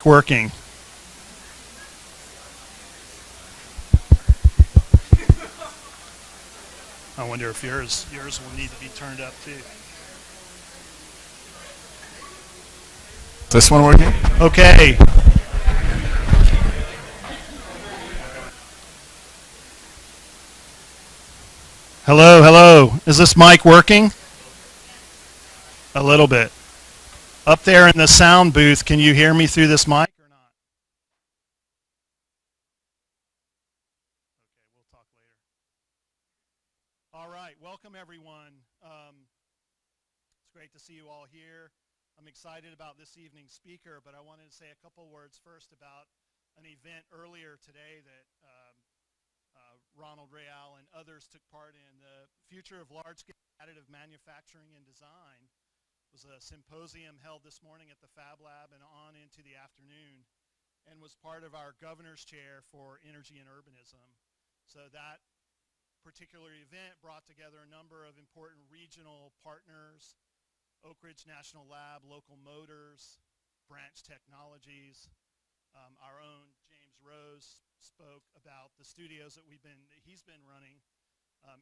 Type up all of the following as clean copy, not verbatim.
working? I wonder if yours will need to be turned up too. Is this one working? Okay. Hello, hello. Is this mic working? A little bit. Up there in the sound booth, can you hear me through this mic or not? Okay, we'll talk later. All right, welcome everyone. It's great to see you all here. I'm excited about this evening's speaker, but I wanted to say a couple words first about an event earlier today that Ronald Real and others took part in. The Future of Large-Scale Additive Manufacturing and Design was a symposium held this morning at the Fab Lab and on into the afternoon, and was part of our governor's chair for energy and urbanism. So that particular event brought together a number of important regional partners: Oak Ridge National Lab, Local Motors, Branch Technologies. Our own James Rose spoke about the studios that he's been running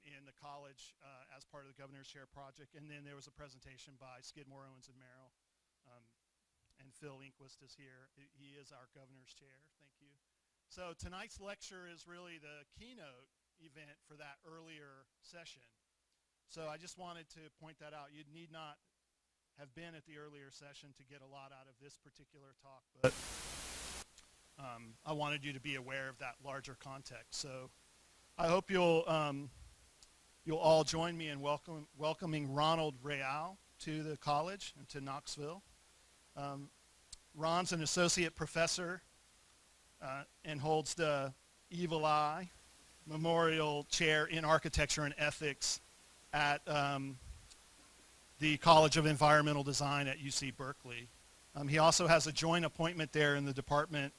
in the college as part of the Governor's Chair project. And then there was a presentation by Skidmore, Owens & Merrill. And Phil Inquist is here. He is our Governor's Chair. Thank you. So tonight's lecture is really the keynote event for that earlier session. So I just wanted to point that out. You need not have been at the earlier session to get a lot out of this particular talk, but I wanted you to be aware of that larger context. So I hope you'll all join me in welcoming Ronald Real to the college and to Knoxville. Ron's an associate professor and holds the Evil Eye Memorial Chair in Architecture and Ethics at the College of Environmental Design at UC Berkeley. He also has a joint appointment there in the Department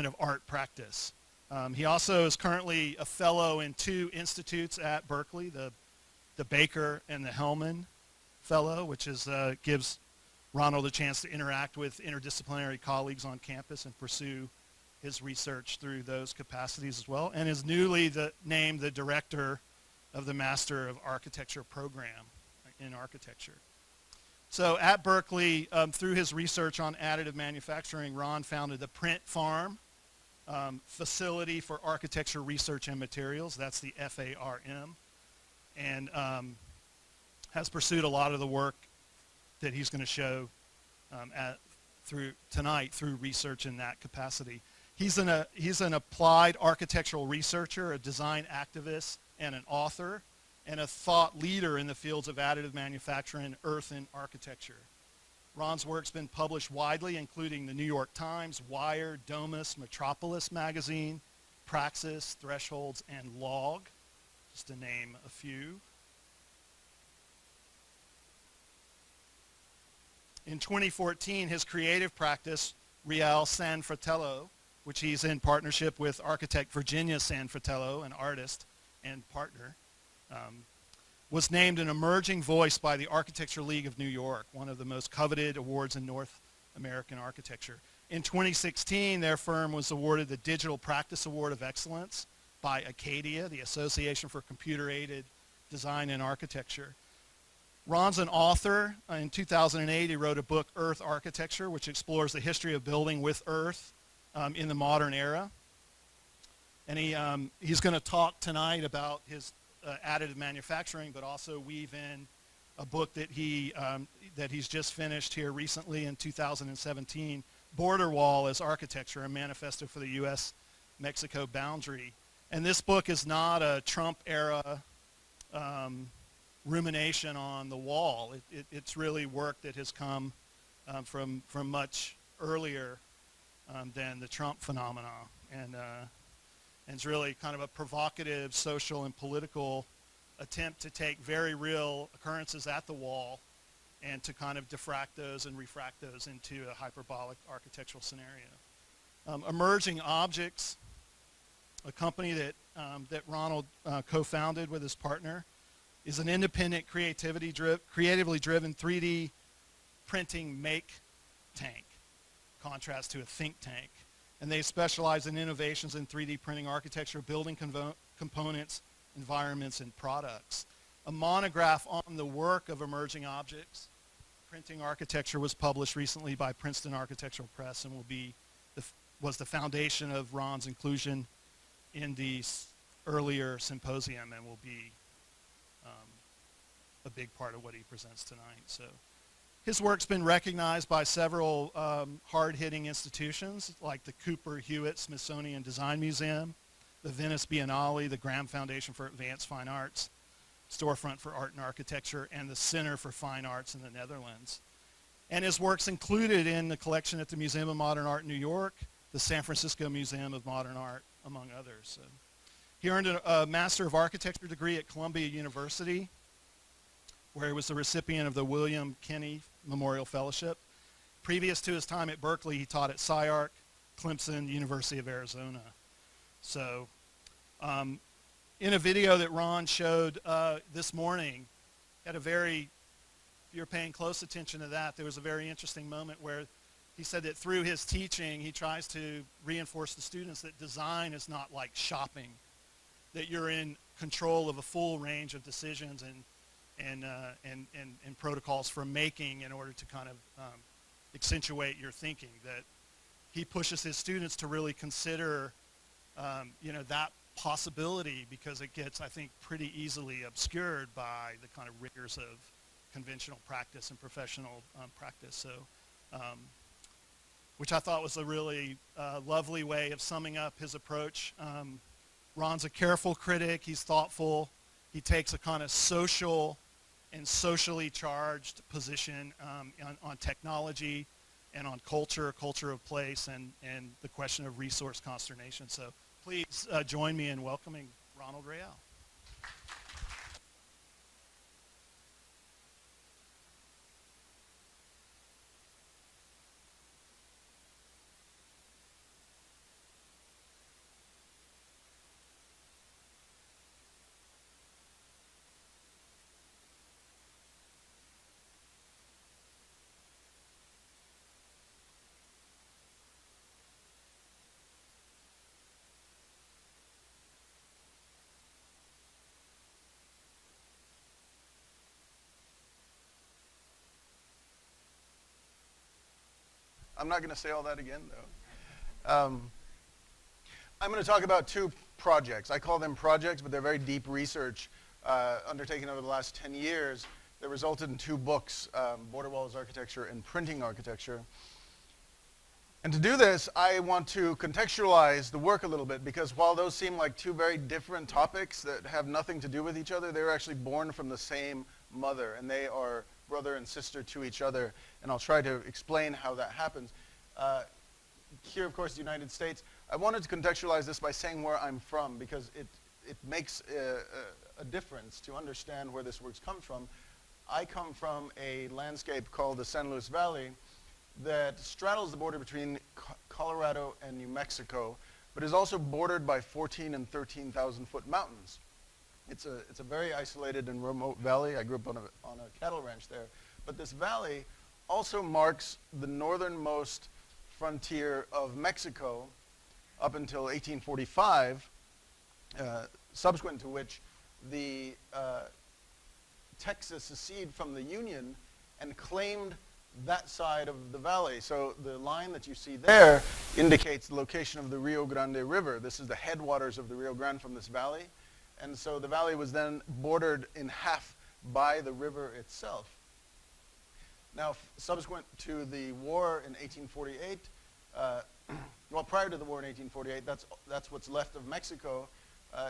of Art Practice. He also is currently a fellow in 2 institutes at Berkeley, the Baker and the Hellman Fellow, which gives Ronald a chance to interact with interdisciplinary colleagues on campus and pursue his research through those capacities as well, and is newly named the director of the Master of Architecture program in architecture. So at Berkeley, through his research on additive manufacturing, Ron founded the Print Farm Facility for Architecture Research and Materials. That's the FARM. And has pursued a lot of the work that he's going to show through tonight through research in that capacity. He's an applied architectural researcher, a design activist, and an author, and a thought leader in the fields of additive manufacturing, earth, and architecture. Ron's work's been published widely, including the New York Times, Wired, Domus, Metropolis Magazine, Praxis, Thresholds, and Log, just to name a few. In 2014, his creative practice, Real San Fratello, which he's in partnership with architect Virginia San Fratello, an artist and partner, was named an emerging voice by the Architecture League of New York, one of the most coveted awards in North American architecture. In 2016, their firm was awarded the Digital Practice Award of Excellence by Acadia, the Association for Computer-Aided Design and Architecture. Ron's an author. In 2008, he wrote a book, Earth Architecture, which explores the history of building with earth in the modern era. And he's going to talk tonight about his additive manufacturing, but also weave in a book that he's just finished here recently in 2017, Border Wall as Architecture, a manifesto for the U.S.-Mexico boundary. And this book is not a Trump-era rumination on the wall. It's really work that has come from much earlier than the Trump phenomena. And it's really kind of a provocative social and political attempt to take very real occurrences at the wall and to kind of diffract those and refract those into a hyperbolic architectural scenario. Emerging Objects, a company that Ronald co-founded with his partner, is an independent, creatively driven 3D printing make tank, contrast to a think tank. And they specialize in innovations in 3D printing architecture, building components, environments, and products. A monograph on the work of emerging objects, printing architecture, was published recently by Princeton Architectural Press and was the foundation of Ron's inclusion in the earlier symposium and will be a big part of what he presents tonight. So his work's been recognized by several hard-hitting institutions like the Cooper Hewitt Smithsonian Design Museum, the Venice Biennale, the Graham Foundation for Advanced Fine Arts, Storefront for Art and Architecture, and the Center for Fine Arts in the Netherlands. And his work's included in the collection at the Museum of Modern Art in New York, the San Francisco Museum of Modern Art, among others. So he earned a Master of Architecture degree at Columbia University, where he was the recipient of the William Kinney Memorial Fellowship. Previous to his time at Berkeley, he taught at SciArc, Clemson, University of Arizona. So in a video that Ron showed this morning, had a very, if you're paying close attention to that, there was a very interesting moment where he said that through his teaching, he tries to reinforce the students that design is not like shopping, that you're in control of a full range of decisions and protocols for making in order to kind of accentuate your thinking, that he pushes his students to really consider that possibility, because it gets, I think, pretty easily obscured by the kind of rigors of conventional practice and professional practice. So, which I thought was a really lovely way of summing up his approach. Ron's a careful critic. He's thoughtful. He takes a kind of social and socially charged position on technology and on culture of place, and the question of resource consternation. So please join me in welcoming Ronald Rayel. I'm not going to say all that again, though. I'm going to talk about two projects. I call them projects, but they're very deep research undertaken over the last 10 years that resulted in two books, Border Walls Architecture and Printing Architecture. And to do this, I want to contextualize the work a little bit, because while those seem like two very different topics that have nothing to do with each other, they're actually born from the same mother, and they are brother and sister to each other, and I'll try to explain how that happens. Here, of course, the United States. I wanted to contextualize this by saying where I'm from, because it makes a difference to understand where this work's come from. I come from a landscape called the San Luis Valley that straddles the border between Colorado and New Mexico, but is also bordered by 14 and 13,000 foot mountains. It's a very isolated and remote valley. I grew up on a cattle ranch there. But this valley also marks the northernmost frontier of Mexico up until 1845, subsequent to which the Texas seceded from the Union and claimed that side of the valley. So the line that you see there indicates the location of the Rio Grande River. This is the headwaters of the Rio Grande from this valley. And so the valley was then bordered in half by the river itself. Now, subsequent to the war in 1848, well, prior to the war in 1848, that's what's left of Mexico.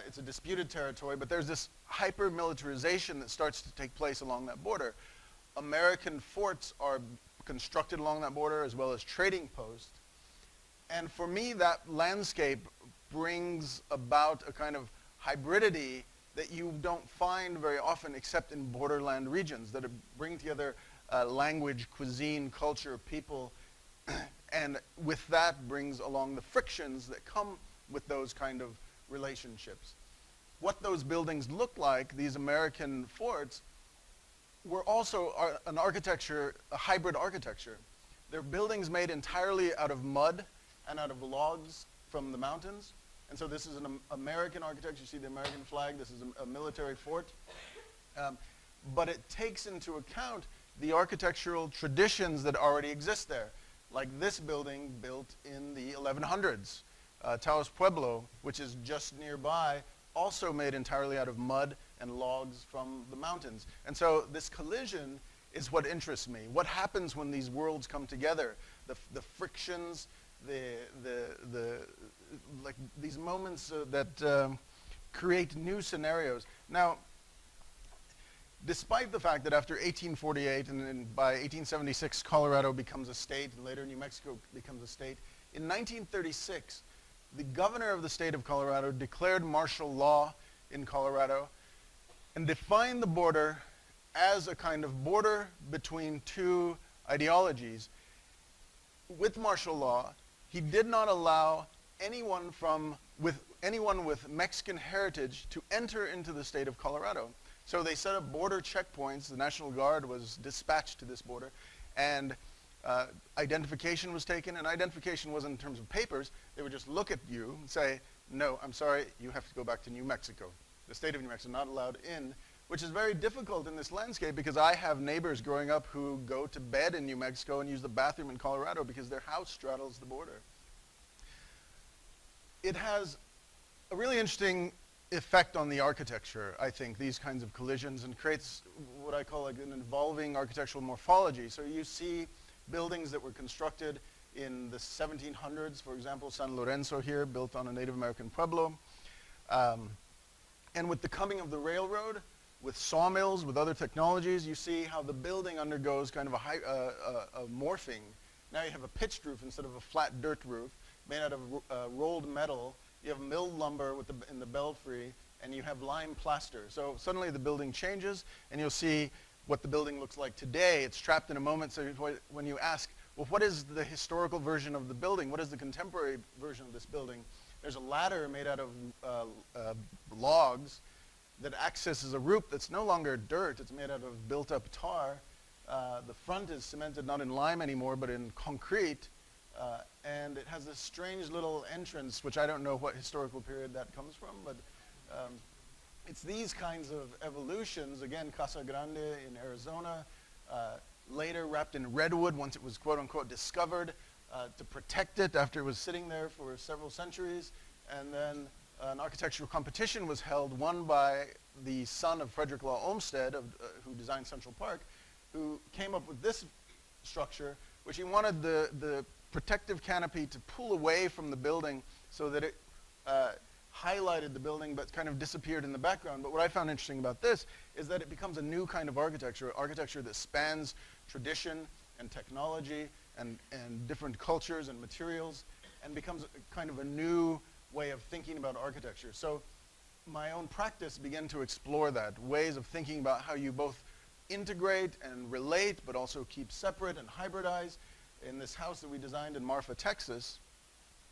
It's a disputed territory, but there's this hyper-militarization that starts to take place along that border. American forts are constructed along that border, as well as trading posts. And for me, that landscape brings about a kind of hybridity that you don't find very often except in borderland regions that bring together language, cuisine, culture, people, and with that brings along the frictions that come with those kind of relationships. What those buildings look like, these American forts, were also an architecture, a hybrid architecture. They're buildings made entirely out of mud and out of logs from the mountains. And so this is an American architecture. You see the American flag. This is a military fort. But it takes into account the architectural traditions that already exist there. Like this building built in the 1100s. Taos Pueblo, which is just nearby, also made entirely out of mud and logs from the mountains. And so this collision is what interests me. What happens when these worlds come together? The frictions, like these moments that create new scenarios. Now, despite the fact that after 1848 and then by 1876 Colorado becomes a state and later New Mexico becomes a state, in 1936 the governor of the state of Colorado declared martial law in Colorado and defined the border as a kind of border between two ideologies. With martial law, he did not allow anyone with Mexican heritage to enter into the state of Colorado. So they set up border checkpoints. The National Guard was dispatched to this border, and identification was taken. And identification wasn't in terms of papers. They would just look at you and say, no, I'm sorry, you have to go back to New Mexico. The state of New Mexico, not allowed in, which is very difficult in this landscape because I have neighbors growing up who go to bed in New Mexico and use the bathroom in Colorado because their house straddles the border. It has a really interesting effect on the architecture, I think, these kinds of collisions, and creates what I call like an evolving architectural morphology. So you see buildings that were constructed in the 1700s, for example, San Lorenzo here, built on a Native American pueblo. And with the coming of the railroad, with sawmills, with other technologies, you see how the building undergoes kind of a morphing. Now you have a pitched roof instead of a flat dirt roof made out of rolled metal. You have milled lumber in the belfry, and you have lime plaster. So suddenly the building changes, and you'll see what the building looks like today. It's trapped in a moment, so when you ask, well, what is the historical version of the building? What is the contemporary version of this building? There's a ladder made out of logs that accesses a roof that's no longer dirt. It's made out of built-up tar. The front is cemented not in lime anymore, but in concrete. And it has this strange little entrance, which I don't know what historical period that comes from, but it's these kinds of evolutions. Again, Casa Grande in Arizona, later wrapped in redwood once it was quote-unquote discovered to protect it after it was sitting there for several centuries. And then an architectural competition was held, won by the son of Frederick Law Olmsted, who designed Central Park, who came up with this structure, which he wanted the protective canopy to pull away from the building so that it highlighted the building but kind of disappeared in the background. But what I found interesting about this is that it becomes a new kind of architecture that spans tradition and technology and different cultures and materials, and becomes kind of a new way of thinking about architecture. So my own practice began to explore that, ways of thinking about how you both integrate and relate but also keep separate and hybridize. In this house that we designed in Marfa, Texas,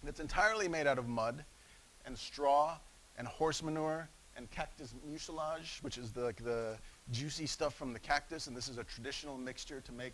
that's entirely made out of mud and straw and horse manure and cactus mucilage, which is the juicy stuff from the cactus, and this is a traditional mixture to make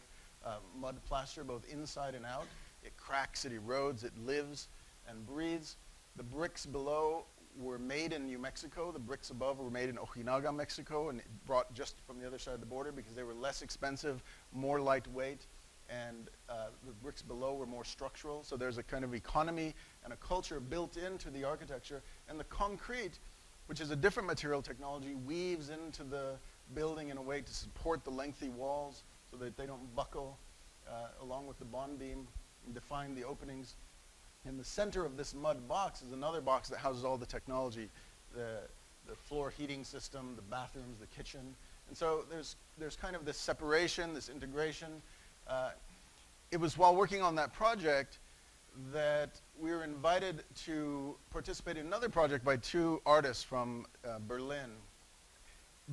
mud plaster both inside and out. It cracks, it erodes, it lives and breathes. The bricks below were made in New Mexico. The bricks above were made in Ojinaga, Mexico, and brought just from the other side of the border because they were less expensive, more lightweight, and the bricks below were more structural. So there's a kind of economy and a culture built into the architecture. And the concrete, which is a different material technology, weaves into the building in a way to support the lengthy walls so that they don't buckle, along with the bond beam, and define the openings. In the center of this mud box is another box that houses all the technology, the floor heating system, the bathrooms, the kitchen. And so there's kind of this separation, this integration. It was while working on that project that we were invited to participate in another project by two artists from Berlin.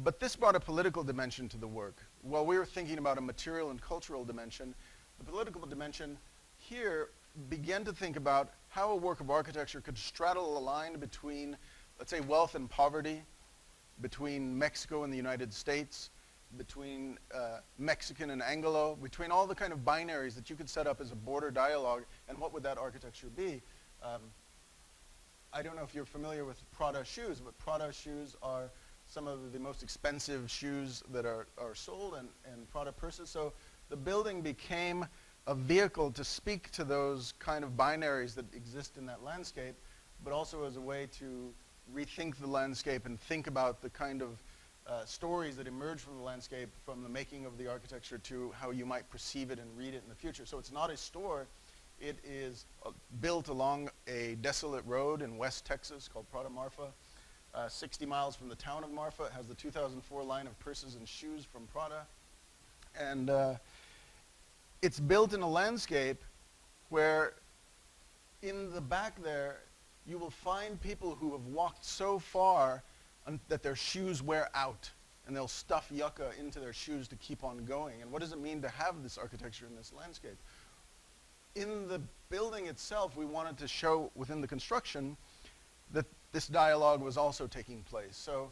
But this brought a political dimension to the work. While we were thinking about a material and cultural dimension, the political dimension here began to think about how a work of architecture could straddle a line between, let's say, wealth and poverty, between Mexico and the United States, between Mexican and Anglo, between all the kind of binaries that you could set up as a border dialogue, and what would that architecture be? I don't know if you're familiar with Prada shoes, but Prada shoes are some of the most expensive shoes that are sold, and Prada purses. So the building became a vehicle to speak to those kind of binaries that exist in that landscape, but also as a way to rethink the landscape and think about the kind of stories that emerge from the landscape, from the making of the architecture to how you might perceive it and read it in the future. So it's not a store. It is built along a desolate road in West Texas called Prada Marfa. 60 miles from the town of Marfa. It has the 2004 line of purses and shoes from Prada. And it's built in a landscape where in the back there, you will find people who have walked so far that their shoes wear out, and they'll stuff yucca into their shoes to keep on going. And what does it mean to have this architecture in this landscape? In the building itself, we wanted to show within the construction that this dialogue was also taking place. So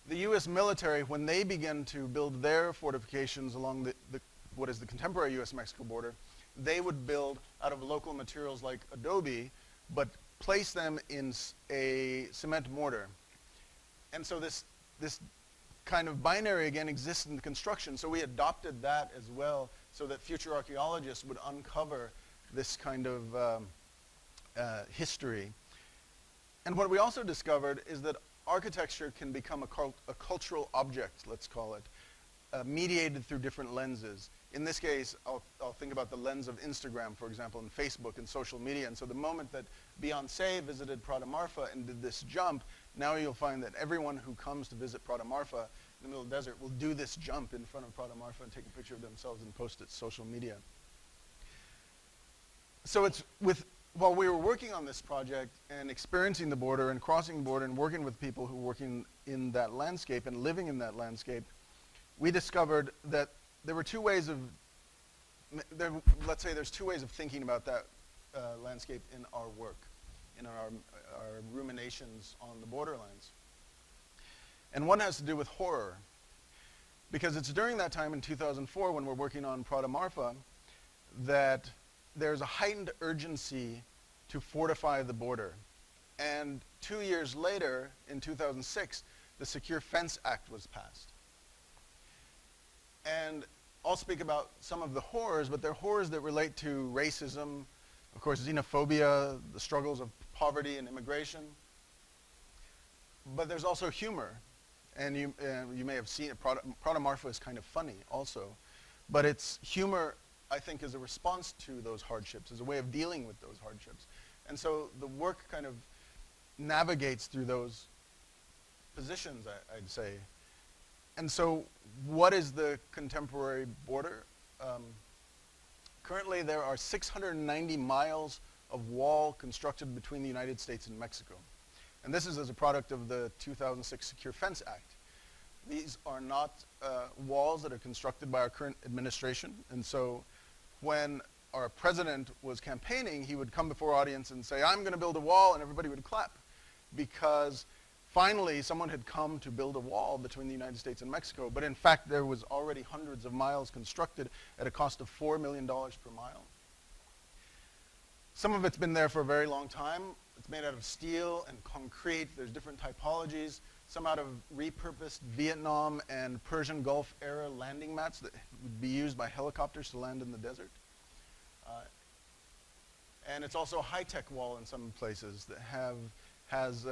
the US military, when they began to build their fortifications along what is the contemporary US-Mexico border, they would build out of local materials like adobe, but place them in a cement mortar. And so this kind of binary, again, exists in the construction. So we adopted that as well so that future archaeologists would uncover this kind of history. And what we also discovered is that architecture can become a cultural object, let's call it, mediated through different lenses. In this case, I'll think about the lens of Instagram, for example, and Facebook and social media. And so the moment that Beyonce visited Prada Marfa and did this jump, now you'll find that everyone who comes to visit Prada Marfa in the middle of the desert will do this jump in front of Prada Marfa and take a picture of themselves and post it to social media. So while we were working on this project and experiencing the border and crossing the border and working with people who were working in that landscape and living in that landscape, we discovered that there were two ways of, let's say there's two ways of thinking about that landscape in our work, in our ruminations on the borderlands. And one has to do with horror, because it's during that time in 2004 when we're working on Prada Marfa that there's a heightened urgency to fortify the border. And 2 years later, in 2006, the Secure Fence Act was passed. And I'll speak about some of the horrors, but they're horrors that relate to racism, of course, xenophobia, the struggles of poverty and immigration. But there's also humor. And you may have seen it, Prada Marfa is kind of funny also. But it's humor, I think, is a response to those hardships, is a way of dealing with those hardships. And so the work kind of navigates through those positions, I'd say. And so what is the contemporary border? Currently there are 690 miles of wall constructed between the United States and Mexico. And this is as a product of the 2006 Secure Fence Act. These are not walls that are constructed by our current administration. And so when our president was campaigning, he would come before audience and say, I'm going to build a wall, and everybody would clap. Because finally, someone had come to build a wall between the United States and Mexico. But in fact, there was already hundreds of miles constructed at a cost of $4 million per mile. Some of it's been there for a very long time. It's made out of steel and concrete. There's different typologies. Some out of repurposed Vietnam and Persian Gulf era landing mats that would be used by helicopters to land in the desert. And it's also a high-tech wall in some places that has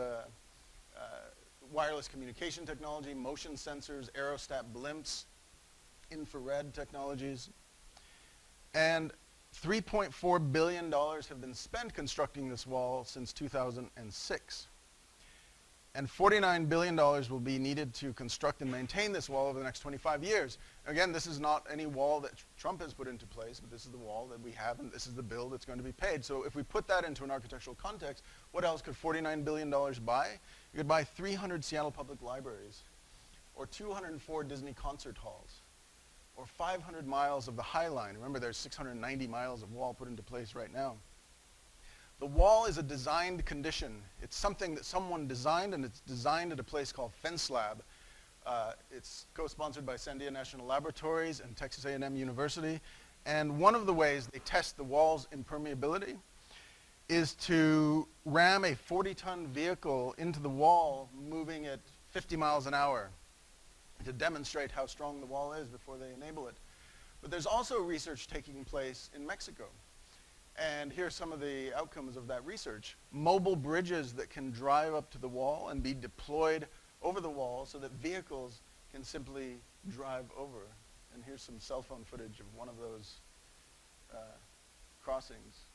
wireless communication technology, motion sensors, aerostat blimps, infrared technologies. And $3.4 billion have been spent constructing this wall since 2006. And $49 billion will be needed to construct and maintain this wall over the next 25 years. Again, this is not any wall that Trump has put into place, but this is the wall that we have, and this is the bill that's going to be paid. So if we put that into an architectural context, what else could $49 billion buy? You could buy 300 Seattle Public Libraries, or 204 Disney concert halls, or 500 miles of the High Line. Remember, there's 690 miles of wall put into place right now. The wall is a designed condition. It's something that someone designed, and it's designed at a place called Fence Lab, It's co-sponsored by Sandia National Laboratories and Texas A&M University. And one of the ways they test the wall's impermeability is to ram a 40-ton vehicle into the wall moving at 50 miles an hour to demonstrate how strong the wall is before they enable it. But there's also research taking place in Mexico. And here are some of the outcomes of that research. Mobile bridges that can drive up to the wall and be deployed over the wall so that vehicles can simply drive over. And here's some cell phone footage of one of those crossings.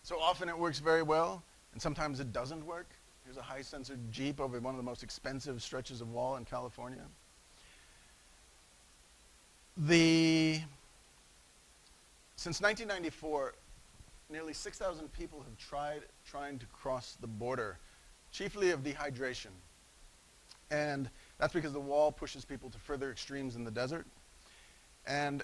So often it works very well, and sometimes it doesn't work. Here's a high-sensored Jeep over one of the most expensive stretches of wall in California. Since 1994, nearly 6,000 people have trying to cross the border, chiefly of dehydration. And that's because the wall pushes people to further extremes in the desert. And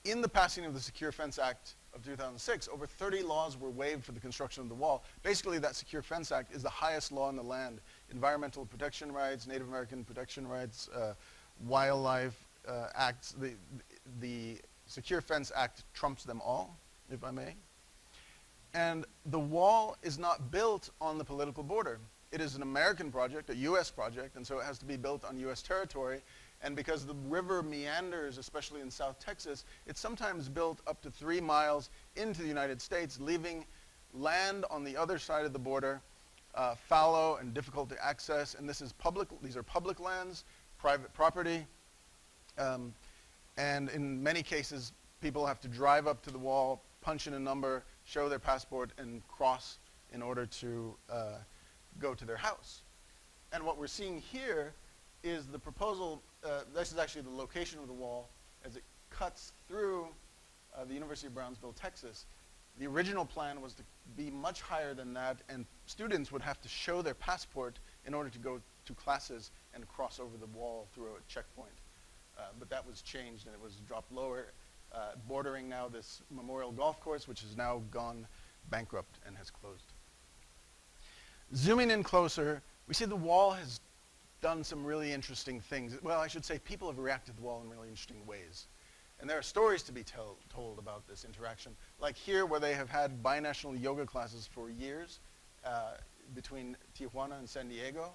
in the passing of the Secure Fence Act of 2006, over 30 laws were waived for the construction of the wall. Basically, that Secure Fence Act is the highest law in the land. Environmental protection rights, Native American protection rights, wildlife acts. The Secure Fence Act trumps them all, if I may. And the wall is not built on the political border. It is an American project, a U.S. project, and so it has to be built on U.S. territory. And because the river meanders, especially in South Texas, it's sometimes built up to 3 miles into the United States, leaving land on the other side of the border fallow and difficult to access. And this is public, these are public lands, private property. And in many cases, people have to drive up to the wall, punch in a number, show their passport, and cross in order to go to their house. And what we're seeing here is the proposal. This is actually the location of the wall as it cuts through the University of Brownsville, Texas. The original plan was to be much higher than that, and students would have to show their passport in order to go to classes and cross over the wall through a checkpoint. But that was changed and it was dropped lower, bordering now this Memorial Golf Course, which has now gone bankrupt and has closed. Zooming in closer, we see the wall has done some really interesting things. Well, I should say people have reacted to the wall in really interesting ways. And there are stories to be told about this interaction. Like here, where they have had binational yoga classes for years between Tijuana and San Diego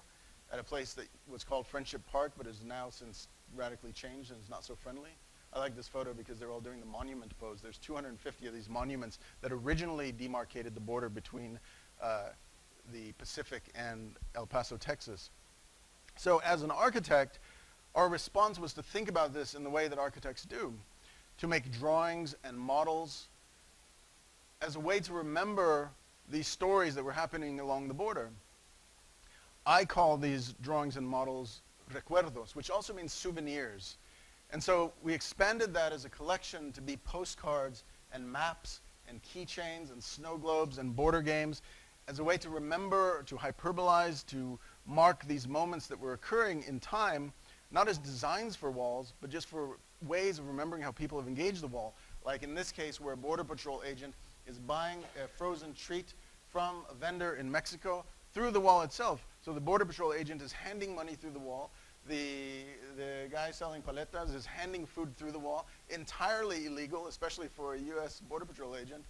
at a place that was called Friendship Park, but has now since radically changed and is not so friendly. I like this photo because they're all doing the monument pose. There's 250 of these monuments that originally demarcated the border between the Pacific and El Paso, Texas. So as an architect, our response was to think about this in the way that architects do, to make drawings and models as a way to remember these stories that were happening along the border. I call these drawings and models recuerdos, which also means souvenirs. And so we expanded that as a collection to be postcards and maps and keychains and snow globes and border games as a way to remember, to hyperbolize, to mark these moments that were occurring in time, not as designs for walls, but just for ways of remembering how people have engaged the wall. Like in this case, where a Border Patrol agent is buying a frozen treat from a vendor in Mexico through the wall itself. So the Border Patrol agent is handing money through the wall. The guy selling paletas is handing food through the wall. Entirely illegal, especially for a U.S. Border Patrol agent,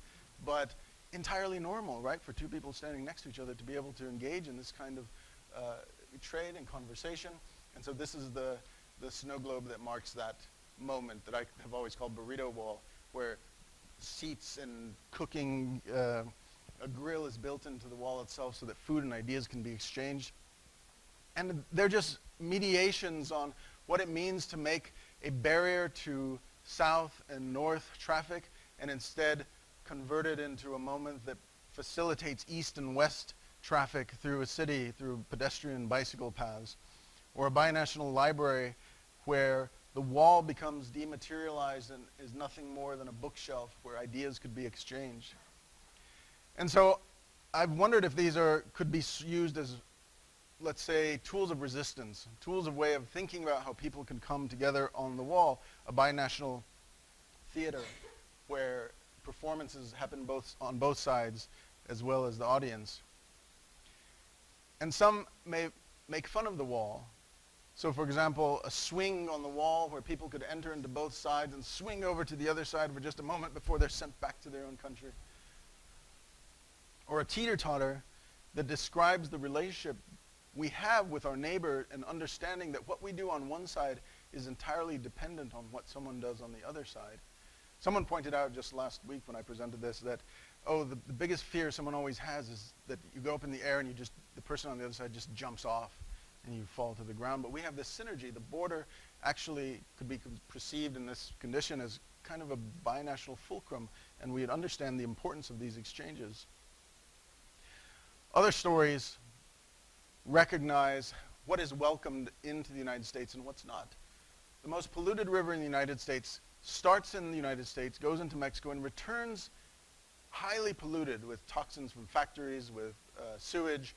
but entirely normal, right, for two people standing next to each other to be able to engage in this kind of trade and conversation. And so this is the snow globe that marks that moment that I have always called burrito wall, where seats and cooking, a grill is built into the wall itself so that food and ideas can be exchanged. And they're just mediations on what it means to make a barrier to south and north traffic and instead convert it into a moment that facilitates east and west traffic through a city, through pedestrian bicycle paths. Or a binational library where the wall becomes dematerialized and is nothing more than a bookshelf where ideas could be exchanged. And so I've wondered if these could be used as, let's say, tools of resistance, tools of way of thinking about how people can come together on the wall, a binational theater where performances happen on both sides as well as the audience. And some may make fun of the wall. So for example, a swing on the wall where people could enter into both sides and swing over to the other side for just a moment before they're sent back to their own country. Or a teeter-totter that describes the relationship we have with our neighbor and understanding that what we do on one side is entirely dependent on what someone does on the other side. Someone pointed out just last week when I presented this that, the biggest fear someone always has is that you go up in the air and the person on the other side just jumps off and you fall to the ground. But we have this synergy. The border actually could be perceived in this condition as kind of a binational fulcrum, and we'd understand the importance of these exchanges. Other stories recognize what is welcomed into the United States and what's not. The most polluted river in the United States starts in the United States, goes into Mexico, and returns highly polluted with toxins from factories, with sewage.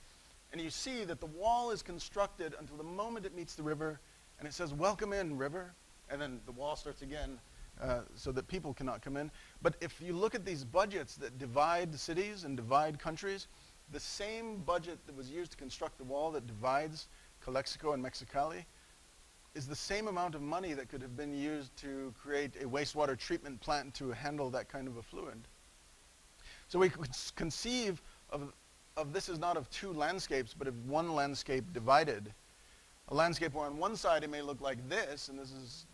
And you see that the wall is constructed until the moment it meets the river, and it says, "Welcome in, river." And then the wall starts again so that people cannot come in. But if you look at these budgets that divide cities and divide countries, the same budget that was used to construct the wall that divides Calexico and Mexicali is the same amount of money that could have been used to create a wastewater treatment plant to handle that kind of effluent. So we could conceive of this as not of two landscapes, but of one landscape divided. A landscape where on one side it may look like this, and this is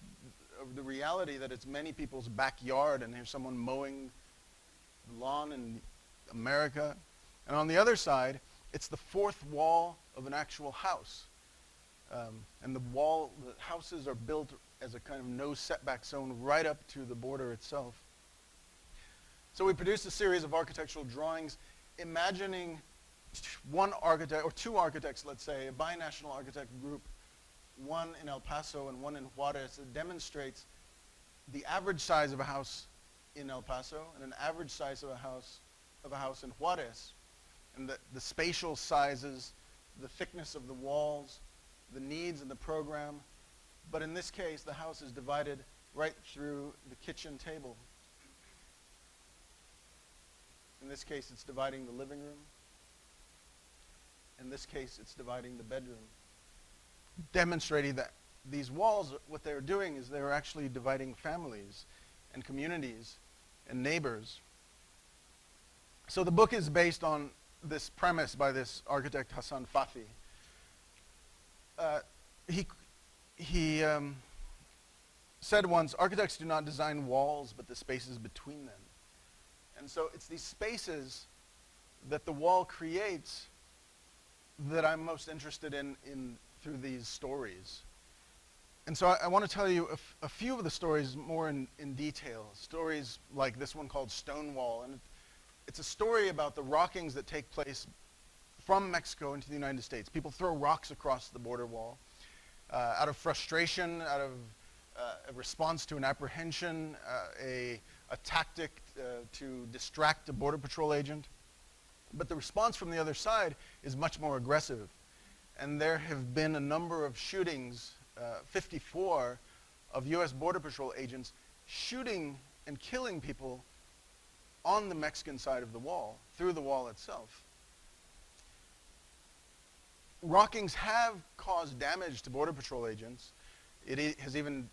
the reality that it's many people's backyard, and there's someone mowing the lawn in America. And on the other side, it's the fourth wall of an actual house. And the houses are built as a kind of no setback zone right up to the border itself. So we produced a series of architectural drawings imagining one architect, or two architects, let's say, a binational architect group, one in El Paso and one in Juarez, that demonstrates the average size of a house in El Paso and an average size of a house in Juarez, and the spatial sizes, the thickness of the walls, the needs in the program. But in this case, the house is divided right through the kitchen table. In this case, it's dividing the living room. In this case, it's dividing the bedroom. Demonstrating that these walls, what they're doing is they're actually dividing families and communities and neighbors. So the book is based on this premise by this architect Hassan Fathi. He said once, "Architects do not design walls, but the spaces between them." And so it's these spaces that the wall creates that I'm most interested in through these stories. And so I want to tell you a few of the stories more in detail. Stories like this one called Stonewall. And it's a story about the rockings that take place from Mexico into the United States. People throw rocks across the border wall out of frustration, out of a response to an apprehension, a tactic to distract a Border Patrol agent. But the response from the other side is much more aggressive. And there have been a number of shootings, 54, of U.S. Border Patrol agents shooting and killing people on the Mexican side of the wall, through the wall itself. Rockings have caused damage to Border Patrol agents. It has even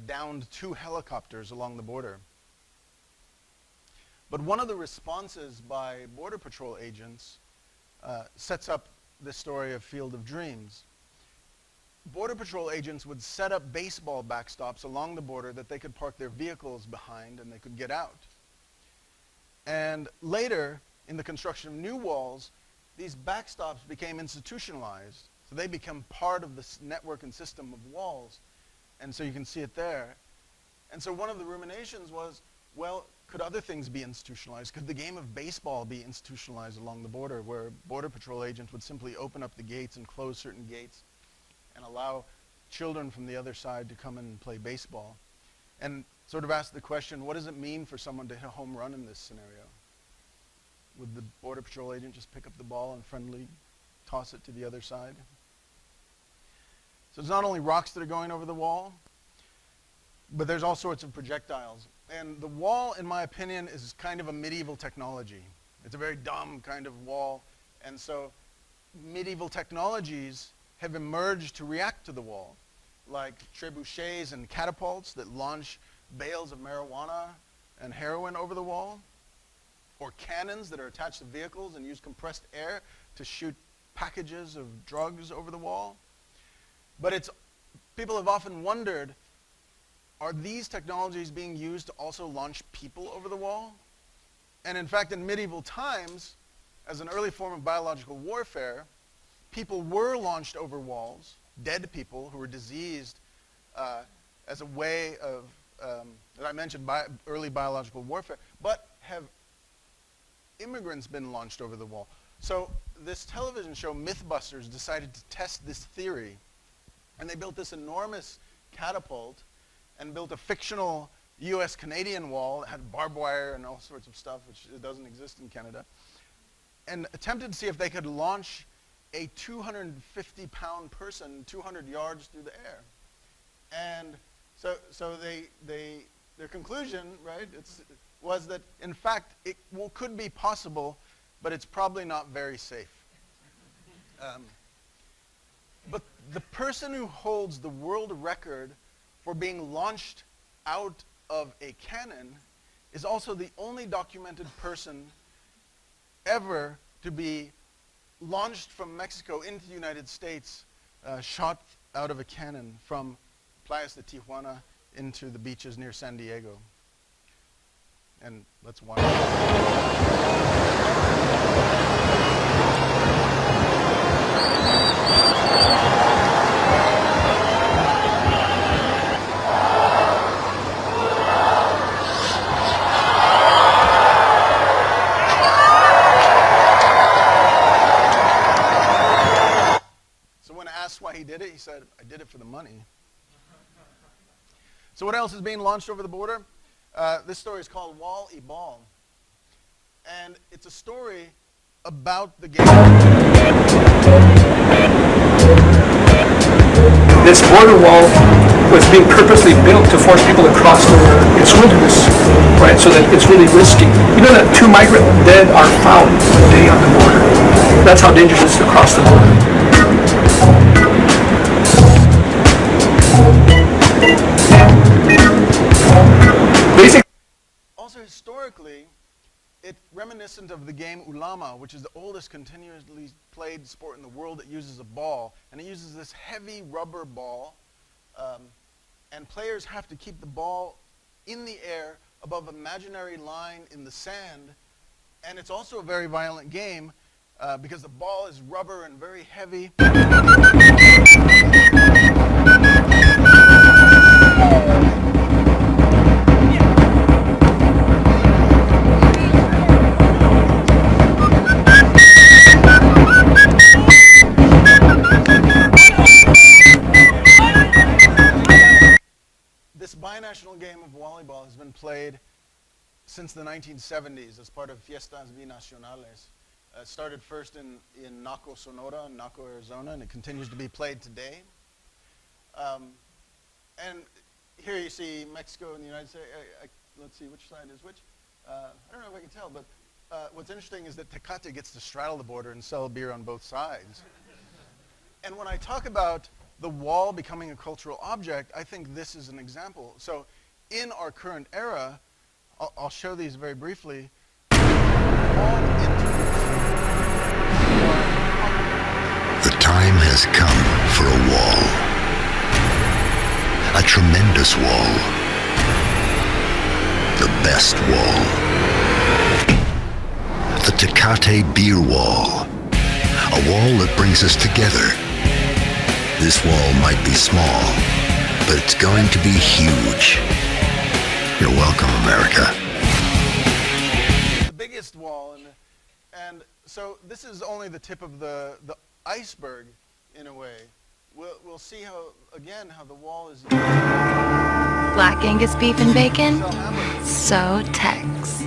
downed 2 helicopters along the border. But one of the responses by Border Patrol agents sets up this story of Field of Dreams. Border Patrol agents would set up baseball backstops along the border that they could park their vehicles behind and they could get out. And later, in the construction of new walls, these backstops became institutionalized. So they become part of this network and system of walls. And so you can see it there. And so one of the ruminations was, well, could other things be institutionalized? Could the game of baseball be institutionalized along the border, where Border Patrol agents would simply open up the gates and close certain gates and allow children from the other side to come in and play baseball? And sort of ask the question, what does it mean for someone to hit a home run in this scenario? Would the Border Patrol agent just pick up the ball and friendly toss it to the other side? So it's not only rocks that are going over the wall, but there's all sorts of projectiles. And the wall, in my opinion, is kind of a medieval technology. It's a very dumb kind of wall. And so medieval technologies have emerged to react to the wall, like trebuchets and catapults that launch bales of marijuana and heroin over the wall, or cannons that are attached to vehicles and use compressed air to shoot packages of drugs over the wall. But people have often wondered, are these technologies being used to also launch people over the wall? And in fact, in medieval times, as an early form of biological warfare, people were launched over walls, dead people who were diseased, as a way of, as I mentioned, early biological warfare. But have immigrants been launched over the wall? So this television show, Mythbusters, decided to test this theory. And they built this enormous catapult and built a fictional US-Canadian wall that had barbed wire and all sorts of stuff, which doesn't exist in Canada, and attempted to see if they could launch a 250-pound person 200 yards through the air. And so their conclusion, right, was that, in fact, it could be possible, but it's probably not very safe. But the person who holds the world record for being launched out of a cannon is also the only documented person ever to be launched from Mexico into the United States, shot out of a cannon from Playas de Tijuana into the beaches near San Diego. And let's watch. Why he did it, he said, I did it for the money. So what else is being launched over the border? This story is called Wall y Ball. And it's a story about the game. This border wall was being purposely built to force people to cross its wilderness, right? So that it's really risky. You know that 2 migrant dead are found a day on the border. That's how dangerous it is to cross the border. Also historically, it's reminiscent of the game Ulama, which is the oldest continuously played sport in the world that uses a ball. And it uses this heavy rubber ball, and players have to keep the ball in the air above an imaginary line in the sand. And it's also a very violent game because the ball is rubber and very heavy. This binational game of volleyball has been played since the 1970s as part of Fiestas Binacionales. It started first in Naco, Sonora, and Naco, Arizona, and it continues to be played today. And here you see Mexico and the United States. Let's see which side is which. I don't know if I can tell, but what's interesting is that Tecate gets to straddle the border and sell beer on both sides. And when I talk about the wall becoming a cultural object, I think this is an example. So in our current era, I'll show these very briefly. The time has come for a wall. A tremendous wall. The best wall. The Tecate Beer Wall. A wall that brings us together. This wall might be small, but it's going to be huge. You're welcome, America. The biggest wall, and so this is only the tip of the iceberg, in a way. We'll see how the wall is. Black Angus beef and bacon? So Tex.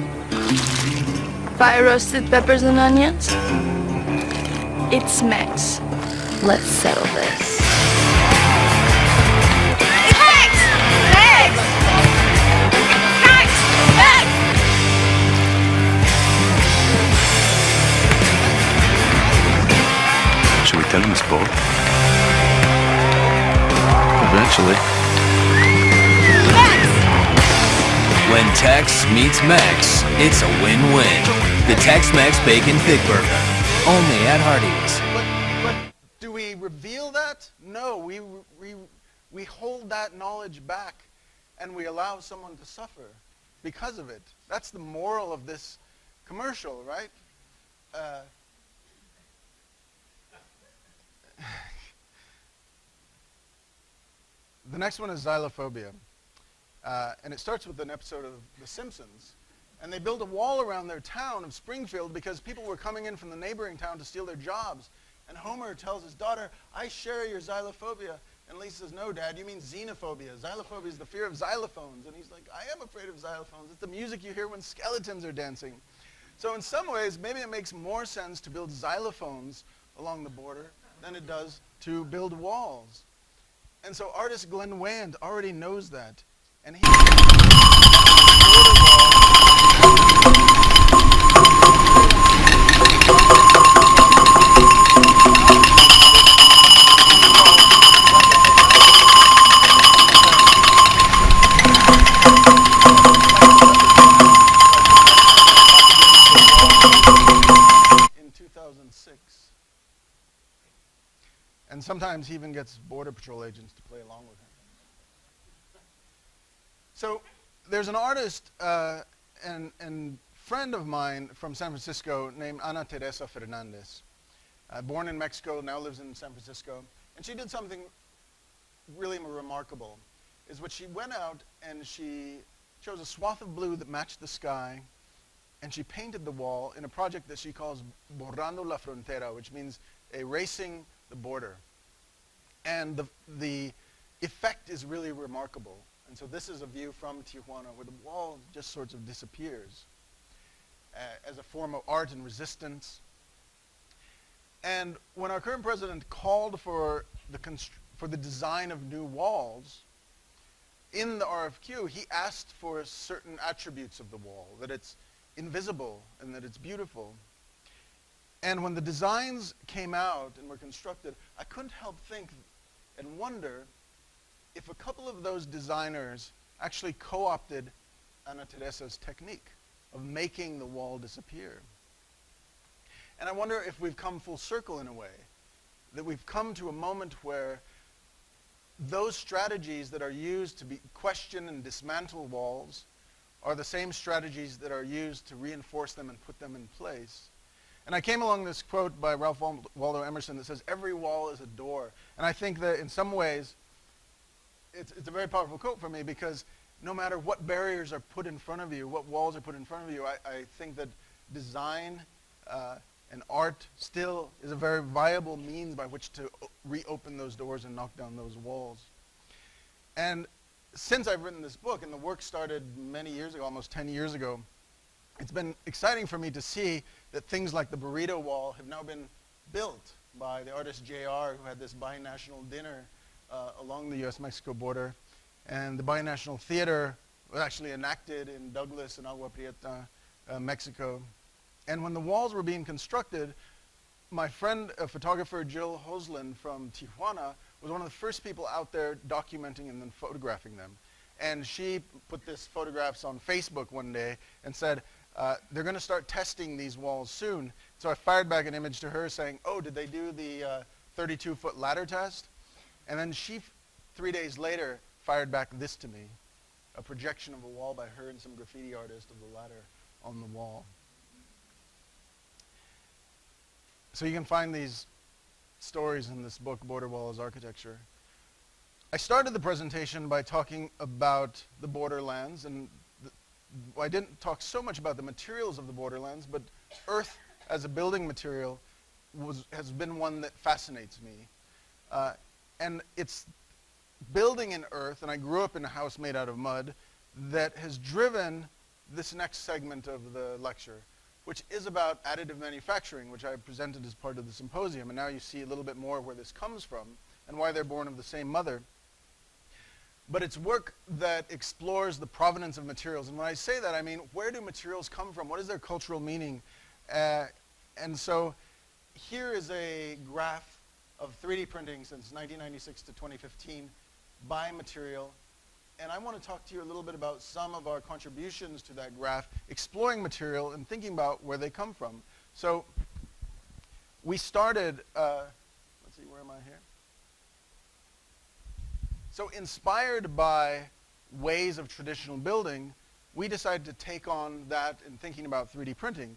Fire roasted peppers and onions? It's Mex. Let's settle this. Tex! Tex! Tex! Tex! both. Eventually. When Tex meets Mex, it's a win-win. The Tex-Mex Bacon Thick Burger, only at Hardee's. But do we reveal that? No, we hold that knowledge back and we allow someone to suffer because of it. That's the moral of this commercial, right? The next one is xylophobia. And it starts with an episode of The Simpsons. And they built a wall around their town of Springfield because people were coming in from the neighboring town to steal their jobs. And Homer tells his daughter, I share your xylophobia. And Lisa says, no, Dad, you mean xenophobia. Xylophobia is the fear of xylophones. And he's like, I am afraid of xylophones. It's the music you hear when skeletons are dancing. So in some ways, maybe it makes more sense to build xylophones along the border than it does to build walls. And so artist Glenn Wand already knows that. And he in 2006. And sometimes he even gets Border Patrol agents to play along with him. So there's an artist and friend of mine from San Francisco named Ana Teresa Fernandez. Born in Mexico, now lives in San Francisco. And she did something really remarkable, is what she went out and she chose a swath of blue that matched the sky, and she painted the wall in a project that she calls Borrando la Frontera, which means erasing the border. And the effect is really remarkable. And so this is a view from Tijuana where the wall just sort of disappears as a form of art and resistance. And when our current president called for the design of new walls, in the RFQ, he asked for certain attributes of the wall, that it's invisible and that it's beautiful. And when the designs came out and were constructed, I couldn't help think and wonder if a couple of those designers actually co-opted Ana Teresa's technique of making the wall disappear. And I wonder if we've come full circle in a way, that we've come to a moment where those strategies that are used to question and dismantle walls are the same strategies that are used to reinforce them and put them in place. And I came along this quote by Ralph Waldo Emerson that says, every wall is a door. And I think that in some ways, it's a very powerful quote for me, because no matter what barriers are put in front of you, what walls are put in front of you, I think that design and art still is a very viable means by which to reopen those doors and knock down those walls. And since I've written this book, and the work started many years ago, almost 10 years ago, it's been exciting for me to see that things like the burrito wall have now been built by the artist JR, who had this binational dinner along the US-Mexico border. And the binational theater was actually enacted in Douglas and Agua Prieta, Mexico. And when the walls were being constructed, my friend, photographer Jill Hoslin from Tijuana, was one of the first people out there documenting and then photographing them. And she put these photographs on Facebook one day and said, they're going to start testing these walls soon. So I fired back an image to her saying, oh, did they do the 32-foot ladder test? And then she, 3 days later, fired back this to me, a projection of a wall by her and some graffiti artist of the ladder on the wall. So you can find these stories in this book, Border Wall as Architecture. I started the presentation by talking about the borderlands, and I didn't talk so much about the materials of the borderlands, but earth as a building material has been one that fascinates me. And it's building in earth, and I grew up in a house made out of mud, that has driven this next segment of the lecture, which is about additive manufacturing, which I presented as part of the symposium. And now you see a little bit more where this comes from and why they're born of the same mother. But it's work that explores the provenance of materials. And when I say that, I mean, where do materials come from? What is their cultural meaning? And so here is a graph of 3D printing since 1996 to 2015 by material. And I want to talk to you a little bit about some of our contributions to that graph, exploring material and thinking about where they come from. So we started, let's see, where am I here? So inspired by ways of traditional building, we decided to take on that in thinking about 3D printing.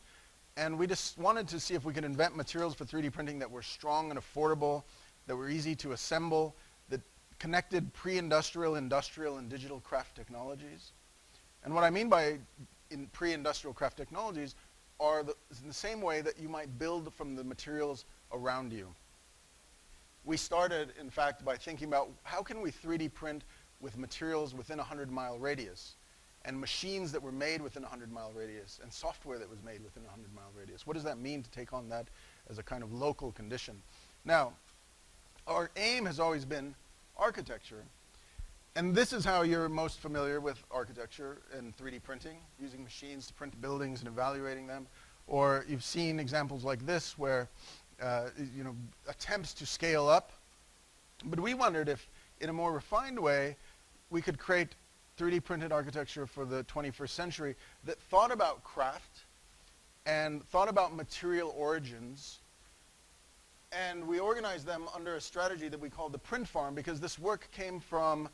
And we just wanted to see if we could invent materials for 3D printing that were strong and affordable, that were easy to assemble, that connected pre-industrial, industrial, and digital craft technologies. And what I mean by pre-industrial craft technologies are in the same way that you might build from the materials around you. We started, in fact, by thinking about how can we 3D print with materials within a 100-mile radius, and machines that were made within a 100-mile radius, and software that was made within a 100-mile radius. What does that mean to take on that as a kind of local condition? Now, our aim has always been architecture, and this is how you're most familiar with architecture and 3D printing, using machines to print buildings and evaluating them. Or you've seen examples like this where attempts to scale up. But we wondered if, in a more refined way, we could create 3D printed architecture for the 21st century that thought about craft and thought about material origins. And we organized them under a strategy that we called the print farm, because this work came from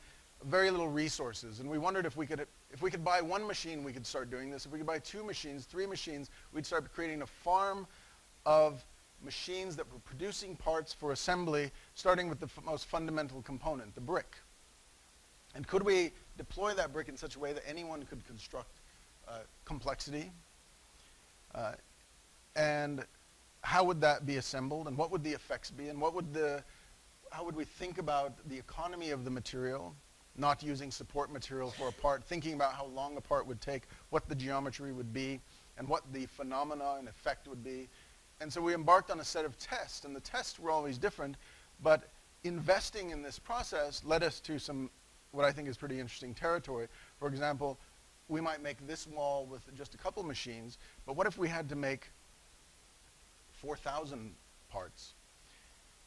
very little resources. And we wondered if we could buy one machine, we could start doing this. If we could buy 2 machines, 3 machines, we'd start creating a farm of machines that were producing parts for assembly, starting with the most fundamental component, the brick. And could we deploy that brick in such a way that anyone could construct complexity? And how would that be assembled? And what would the effects be? And how would we think about the economy of the material, not using support material for a part, thinking about how long a part would take, what the geometry would be, and what the phenomena and effect would be. And so we embarked on a set of tests, and the tests were always different, but investing in this process led us to some, what I think is pretty interesting territory. For example, we might make this wall with just a couple machines, but what if we had to make 4,000 parts?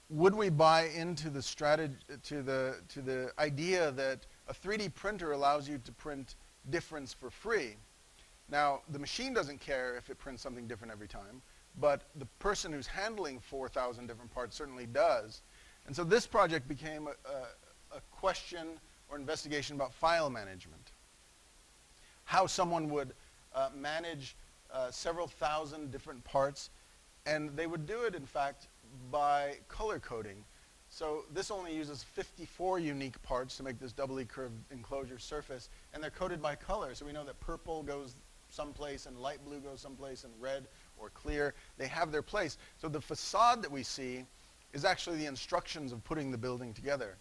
Would we buy into the strategy, to the idea that a 3D printer allows you to print difference for free? Now, the machine doesn't care if it prints something different every time, but the person who's handling 4,000 different parts certainly does. And so this project became a question or investigation about file management. How someone would manage several thousand different parts, and they would do it, in fact, by color coding. So this only uses 54 unique parts to make this doubly curved enclosure surface, and they're coded by color. So we know that purple goes someplace, and light blue goes someplace, and red or clear. They have their place. So the facade that we see is actually the instructions of putting the building together.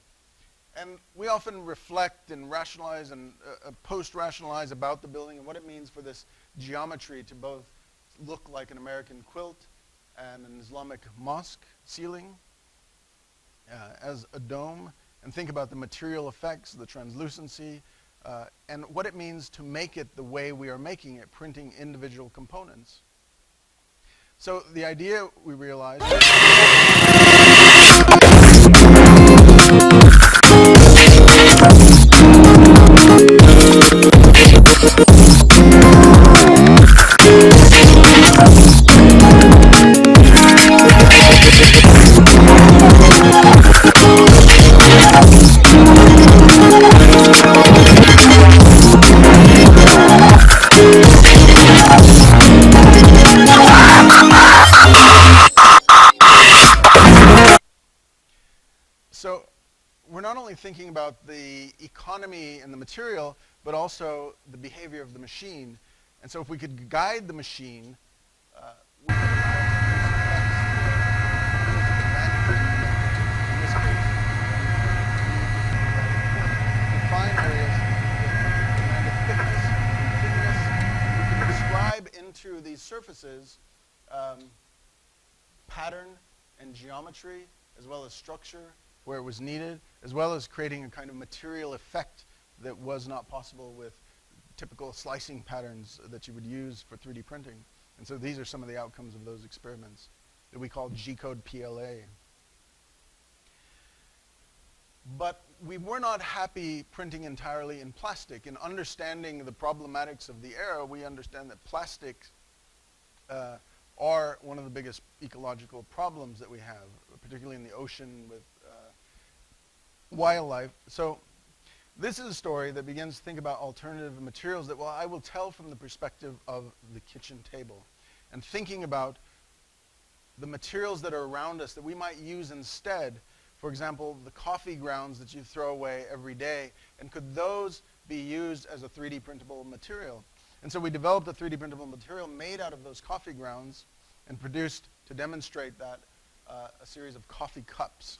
And we often reflect and rationalize and post-rationalize about the building and what it means for this geometry to both look like an American quilt and an Islamic mosque ceiling as a dome, and think about the material effects, the translucency, and what it means to make it the way we are making it, printing individual components. So the idea, we realized, so we're not only thinking about the economy and the material, but also the behavior of the machine. And so if we could guide the machine, we could define areas of thickness. We can describe into these surfaces pattern and geometry, as well as structure, where it was needed, as well as creating a kind of material effect that was not possible with typical slicing patterns that you would use for 3D printing. And so these are some of the outcomes of those experiments that we call G-code PLA. But we were not happy printing entirely in plastic. In understanding the problematics of the era, we understand that plastics are one of the biggest ecological problems that we have, particularly in the ocean with wildlife. So this is a story that begins to think about alternative materials that, well, I will tell from the perspective of the kitchen table and thinking about the materials that are around us that we might use instead. For example, the coffee grounds that you throw away every day, and could those be used as a 3D printable material? And so we developed a 3D printable material made out of those coffee grounds and produced, to demonstrate that, a series of coffee cups.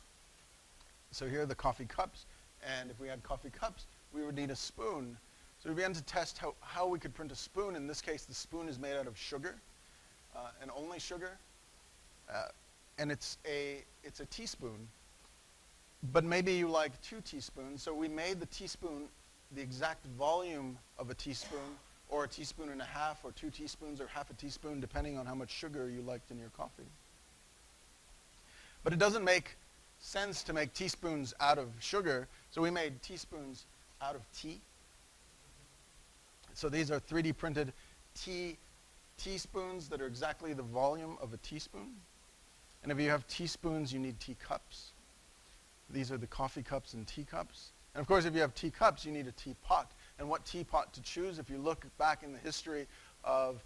So here are the coffee cups, and if we had coffee cups, we would need a spoon. So we began to test how we could print a spoon. In this case, the spoon is made out of sugar, and only sugar, and it's a teaspoon. But maybe you like 2 teaspoons, so we made the teaspoon the exact volume of a teaspoon, or a teaspoon and a half, or 2 teaspoons, or half a teaspoon, depending on how much sugar you liked in your coffee. But it doesn't make sense to make teaspoons out of sugar, so we made teaspoons out of tea. So these are 3D printed teaspoons that are exactly the volume of a teaspoon. And if you have teaspoons, you need teacups. These are the coffee cups and teacups. And of course, if you have teacups, you need a teapot. And what teapot to choose? If you look back in the history of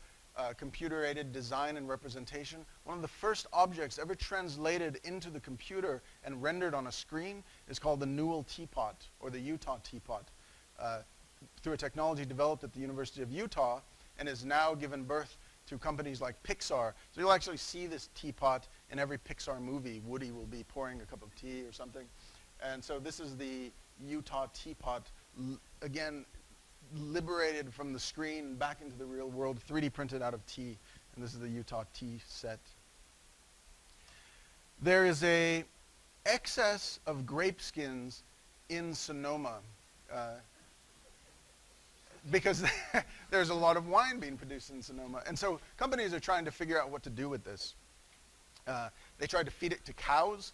computer-aided design and representation, one of the first objects ever translated into the computer and rendered on a screen is called the Newell teapot, or the Utah teapot, through a technology developed at the University of Utah, and has now given birth to companies like Pixar. So you'll actually see this teapot in every Pixar movie. Woody will be pouring a cup of tea or something. And so this is the Utah teapot, again, liberated from the screen back into the real world, 3D printed out of tea. And this is the Utah tea set. There is a excess of grape skins in Sonoma, because there's a lot of wine being produced in Sonoma. And so companies are trying to figure out what to do with this. They tried to feed it to cows,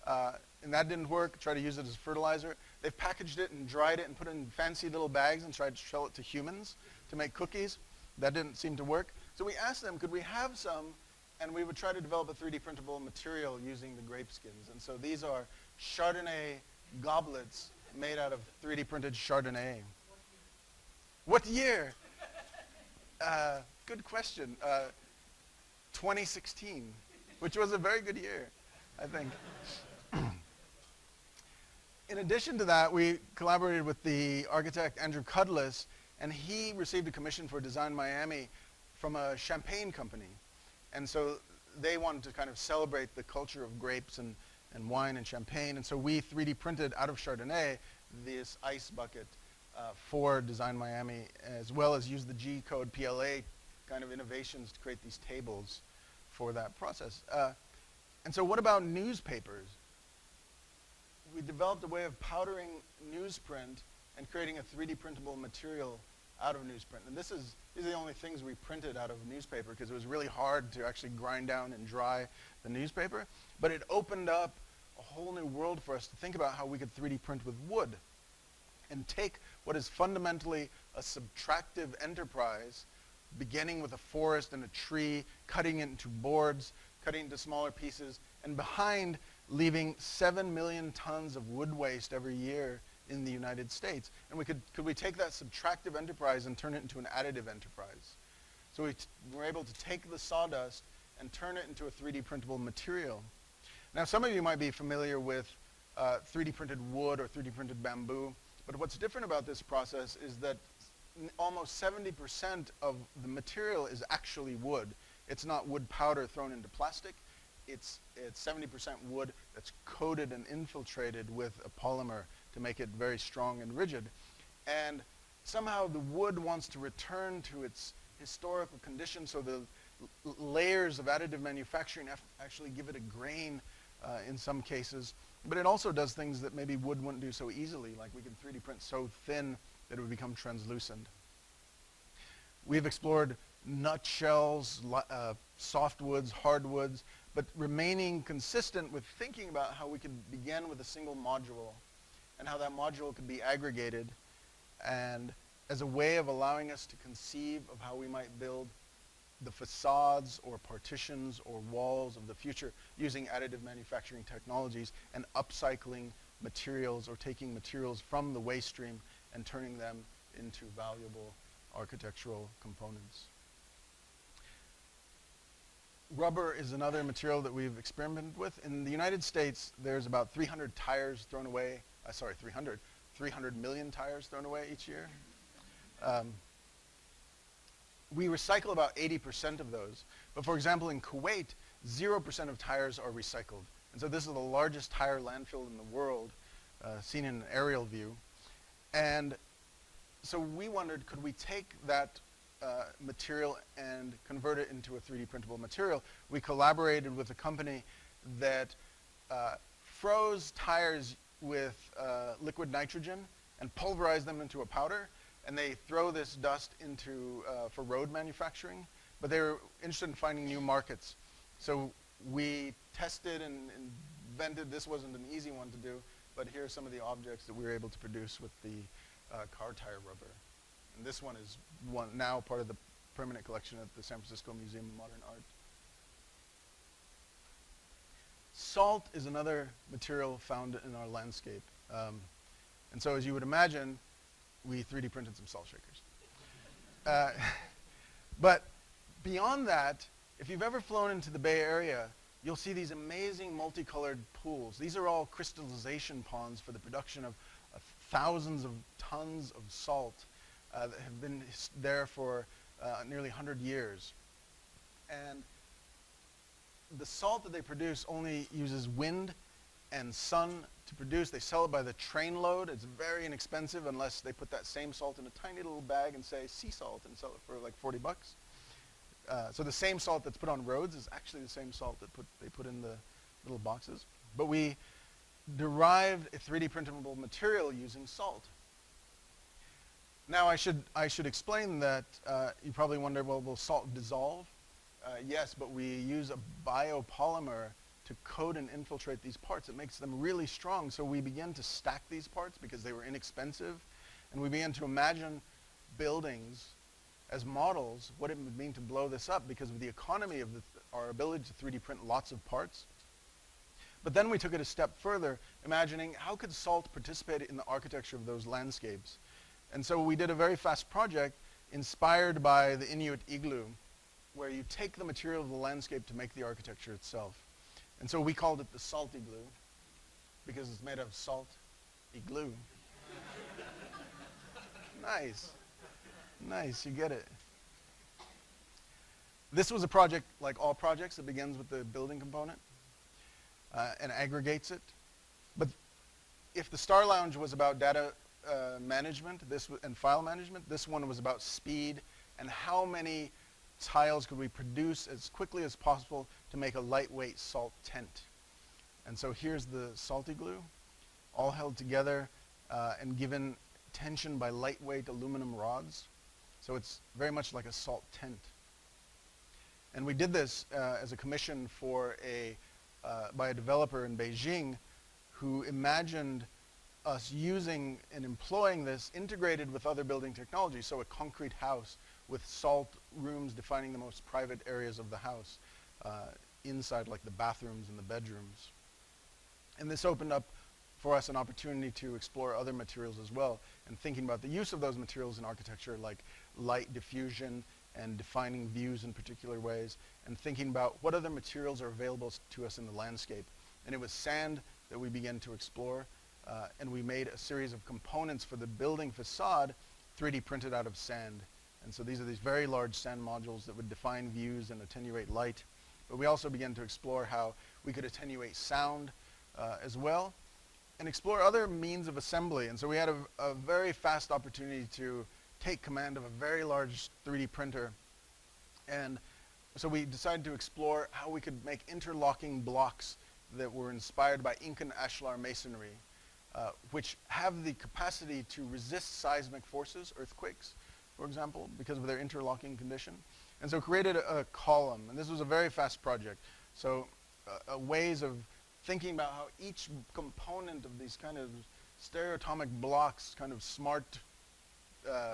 and that didn't work. Tried to use it as fertilizer. They've packaged it and dried it and put it in fancy little bags and tried to sell it to humans to make cookies. That didn't seem to work. So we asked them, could we have some, and we would try to develop a 3D printable material using the grape skins. And so these are Chardonnay goblets made out of 3D printed Chardonnay. What year? Good question. 2016, which was a very good year, I think. In addition to that, we collaborated with the architect Andrew Cudless, and he received a commission for Design Miami from a champagne company. And so they wanted to kind of celebrate the culture of grapes and wine and champagne. And so we 3D printed out of Chardonnay this ice bucket for Design Miami, as well as use the G-code PLA kind of innovations to create these tables for that process. And so what about newspapers? We developed a way of powdering newsprint and creating a 3D printable material out of newsprint. And these are the only things we printed out of newspaper, because it was really hard to actually grind down and dry the newspaper. But it opened up a whole new world for us to think about how we could 3D print with wood and take what is fundamentally a subtractive enterprise, beginning with a forest and a tree, cutting it into boards, cutting it into smaller pieces, and behind leaving 7 million tons of wood waste every year in the United States. And could we take that subtractive enterprise and turn it into an additive enterprise? So we were able to take the sawdust and turn it into a 3D printable material. Now, some of you might be familiar with 3D printed wood or 3D printed bamboo, but what's different about this process is that almost 70% of the material is actually wood. It's not wood powder thrown into plastic. It's 70% wood that's coated and infiltrated with a polymer to make it very strong and rigid. And somehow the wood wants to return to its historical condition, so the layers of additive manufacturing actually give it a grain in some cases. But it also does things that maybe wood wouldn't do so easily, like we can 3D print so thin that it would become translucent. We've explored nutshells, softwoods, hardwoods, but remaining consistent with thinking about how we could begin with a single module and how that module could be aggregated, and as a way of allowing us to conceive of how we might build the facades or partitions or walls of the future using additive manufacturing technologies and upcycling materials or taking materials from the waste stream and turning them into valuable architectural components. Rubber is another material that we've experimented with. In the United States, there's about 300 tires thrown away, 300 million tires thrown away each year. We recycle about 80% of those. But for example, in Kuwait, 0% of tires are recycled. And so this is the largest tire landfill in the world, seen in an aerial view. And so we wondered, could we take that material and convert it into a 3D printable material? We collaborated with a company that froze tires with liquid nitrogen and pulverized them into a powder, and they throw this dust into for road manufacturing. But they were interested in finding new markets. So we tested and invented. This wasn't an easy one to do, but here are some of the objects that we were able to produce with the car tire rubber. And this one is now part of the permanent collection at the San Francisco Museum of Modern Art. Salt is another material found in our landscape. And so as you would imagine, we 3D printed some salt shakers. But beyond that, if you've ever flown into the Bay Area, you'll see these amazing multicolored pools. These are all crystallization ponds for the production of thousands of tons of salt that have been there for nearly 100 years. And the salt that they produce only uses wind and sun to produce. They sell it by the train load. It's very inexpensive unless they put that same salt in a tiny little bag and say sea salt and sell it for like 40 bucks. So the same salt that's put on roads is actually the same salt that they put in the little boxes. But we derived a 3D printable material using salt. Now I should explain that you probably wonder, well, will salt dissolve? Yes, but we use a biopolymer to coat and infiltrate these parts. It makes them really strong. So we began to stack these parts because they were inexpensive, and we began to imagine buildings as models, what it would mean to blow this up because of the economy of our ability to 3D print lots of parts. But then we took it a step further, imagining how could salt participate in the architecture of those landscapes. And so we did a very fast project inspired by the Inuit igloo, where you take the material of the landscape to make the architecture itself. And so we called it the salt igloo because it's made of salt igloo. Nice. Nice, you get it. This was a project like all projects that begins with the building component and aggregates it. But if the Star Lounge was about data management and file management, this one was about speed and how many tiles could we produce as quickly as possible to make a lightweight salt tent. And so here's the salty glue, all held together and given tension by lightweight aluminum rods. So it's very much like a salt tent. And we did this as a commission for by a developer in Beijing who imagined us using and employing this integrated with other building technology. So a concrete house with salt rooms defining the most private areas of the house, inside like the bathrooms and the bedrooms. And this opened up for us an opportunity to explore other materials as well, and thinking about the use of those materials in architecture, like light diffusion and defining views in particular ways, and thinking about what other materials are available to us in the landscape. And it was sand that we began to explore, and we made a series of components for the building facade 3D printed out of sand. And so these are these very large sand modules that would define views and attenuate light. But we also began to explore how we could attenuate sound as well, and explore other means of assembly. And so we had a very fast opportunity to take command of a very large 3D printer. And so we decided to explore how we could make interlocking blocks that were inspired by Incan ashlar masonry, which have the capacity to resist seismic forces, earthquakes, for example, because of their interlocking condition. And so created a column. And this was a very fast project. So ways of thinking about how each component of these kind of stereoatomic blocks, kind of smart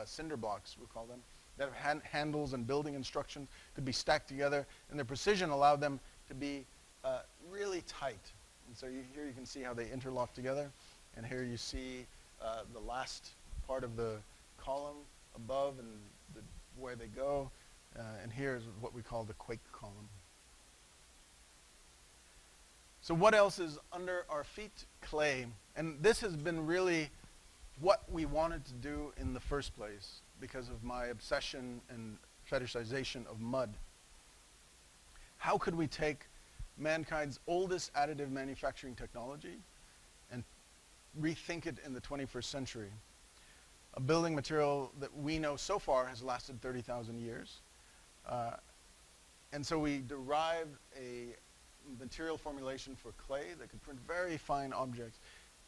cinder blocks, we call them, that have handles and building instructions, could be stacked together, and their precision allowed them to be really tight. And so here you can see how they interlock together, and here you see the last part of the column above and where they go, and here's what we call the quake column. So what else is under our feet? Clay. And this has been really what we wanted to do in the first place because of my obsession and fetishization of mud. How could we take mankind's oldest additive manufacturing technology and rethink it in the 21st century? A building material that we know so far has lasted 30,000 years. And so we derived a material formulation for clay that could print very fine objects.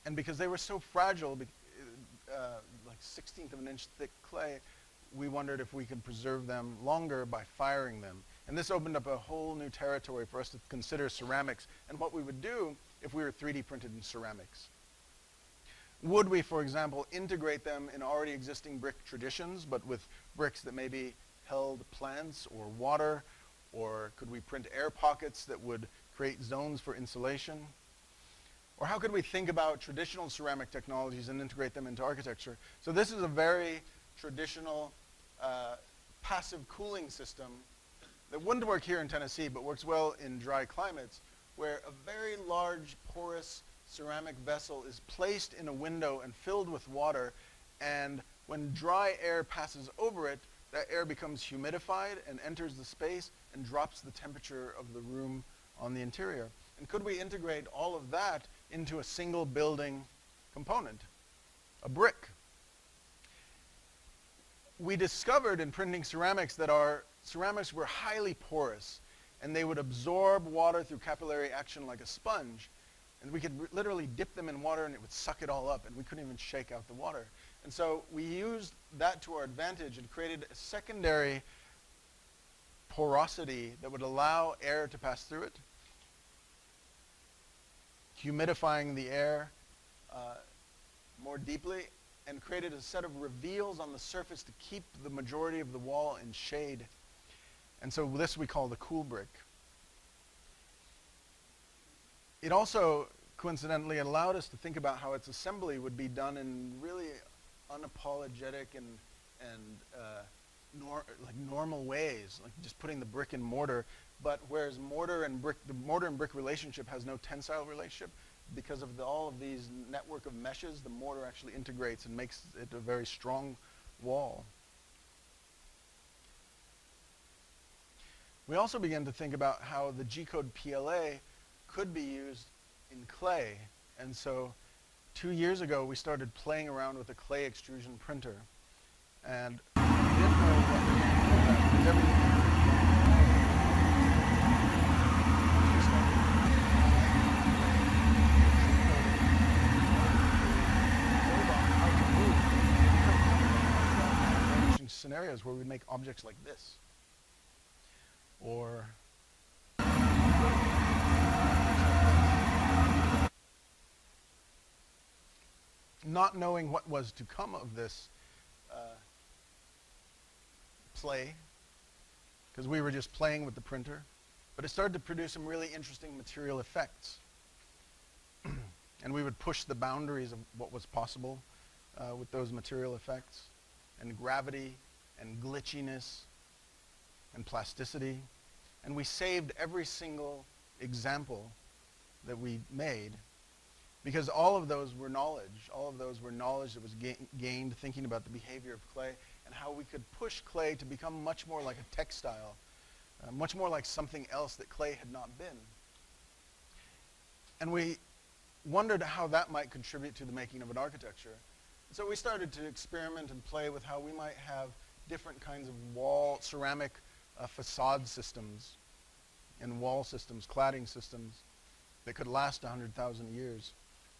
And because they were so fragile, like 1/16 of an inch thick clay, we wondered if we could preserve them longer by firing them. And this opened up a whole new territory for us to consider ceramics and what we would do if we were 3D printed in ceramics. Would we, for example, integrate them in already existing brick traditions, but with bricks that maybe held plants or water, or could we print air pockets that would create zones for insulation? Or how could we think about traditional ceramic technologies and integrate them into architecture? So this is a very traditional passive cooling system that wouldn't work here in Tennessee, but works well in dry climates, where a very large porous ceramic vessel is placed in a window and filled with water, and when dry air passes over it, that air becomes humidified and enters the space and drops the temperature of the room on the interior. And could we integrate all of that into a single building component, a brick? We discovered in printing ceramics that our ceramics were highly porous, and they would absorb water through capillary action like a sponge. And we could literally dip them in water and it would suck it all up, and we couldn't even shake out the water. And so we used that to our advantage and created a secondary porosity that would allow air to pass through it, humidifying the air more deeply, and created a set of reveals on the surface to keep the majority of the wall in shade. And so this we call the cool brick. It also, coincidentally, allowed us to think about how its assembly would be done in really unapologetic and like normal ways, like just putting the brick in mortar. But whereas the mortar and brick relationship has no tensile relationship, because of all of these network of meshes, the mortar actually integrates and makes it a very strong wall. We also began to think about how the G-code PLA could be used in clay. And so 2 years ago, we started playing around with a clay extrusion printer. And we didn't know what to do with that, because everything scenarios where we make objects like this, or not knowing what was to come of this play, because we were just playing with the printer, but it started to produce some really interesting material effects. And we would push the boundaries of what was possible with those material effects, and gravity, and glitchiness, and plasticity. And we saved every single example that we made, because all of those were knowledge. All of those were knowledge that was gained thinking about the behavior of clay and how we could push clay to become much more like a textile, much more like something else that clay had not been. And we wondered how that might contribute to the making of an architecture. So we started to experiment and play with how we might have different kinds of ceramic facade systems and wall systems, cladding systems that could last 100,000 years,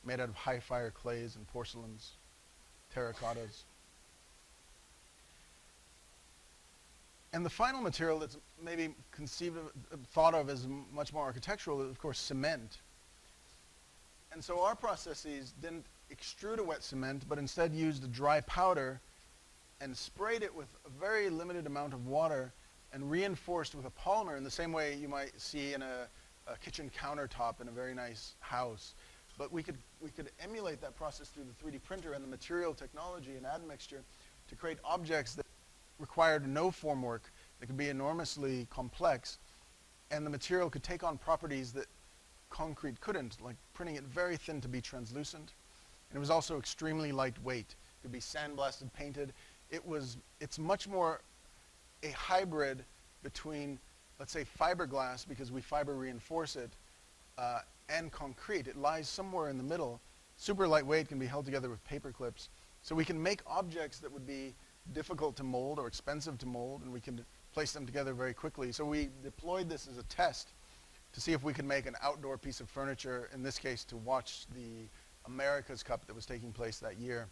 made out of high fire clays and porcelains, terracottas. And the final material that's maybe thought of as much more architectural is, of course, cement. And so our processes didn't extrude a wet cement, but instead used a dry powder and sprayed it with a very limited amount of water and reinforced with a polymer in the same way you might see in a kitchen countertop in a very nice house. But we could emulate that process through the 3D printer and the material technology and admixture to create objects that required no formwork, that could be enormously complex, and the material could take on properties that concrete couldn't, like printing it very thin to be translucent. And it was also extremely lightweight. It could be sandblasted, painted. It's much more a hybrid between, let's say, fiberglass, because we fiber reinforce it, and concrete. It lies somewhere in the middle. Super lightweight, can be held together with paper clips. So we can make objects that would be difficult to mold or expensive to mold, and we can place them together very quickly. So we deployed this as a test to see if we could make an outdoor piece of furniture, in this case to watch the America's Cup that was taking place that year.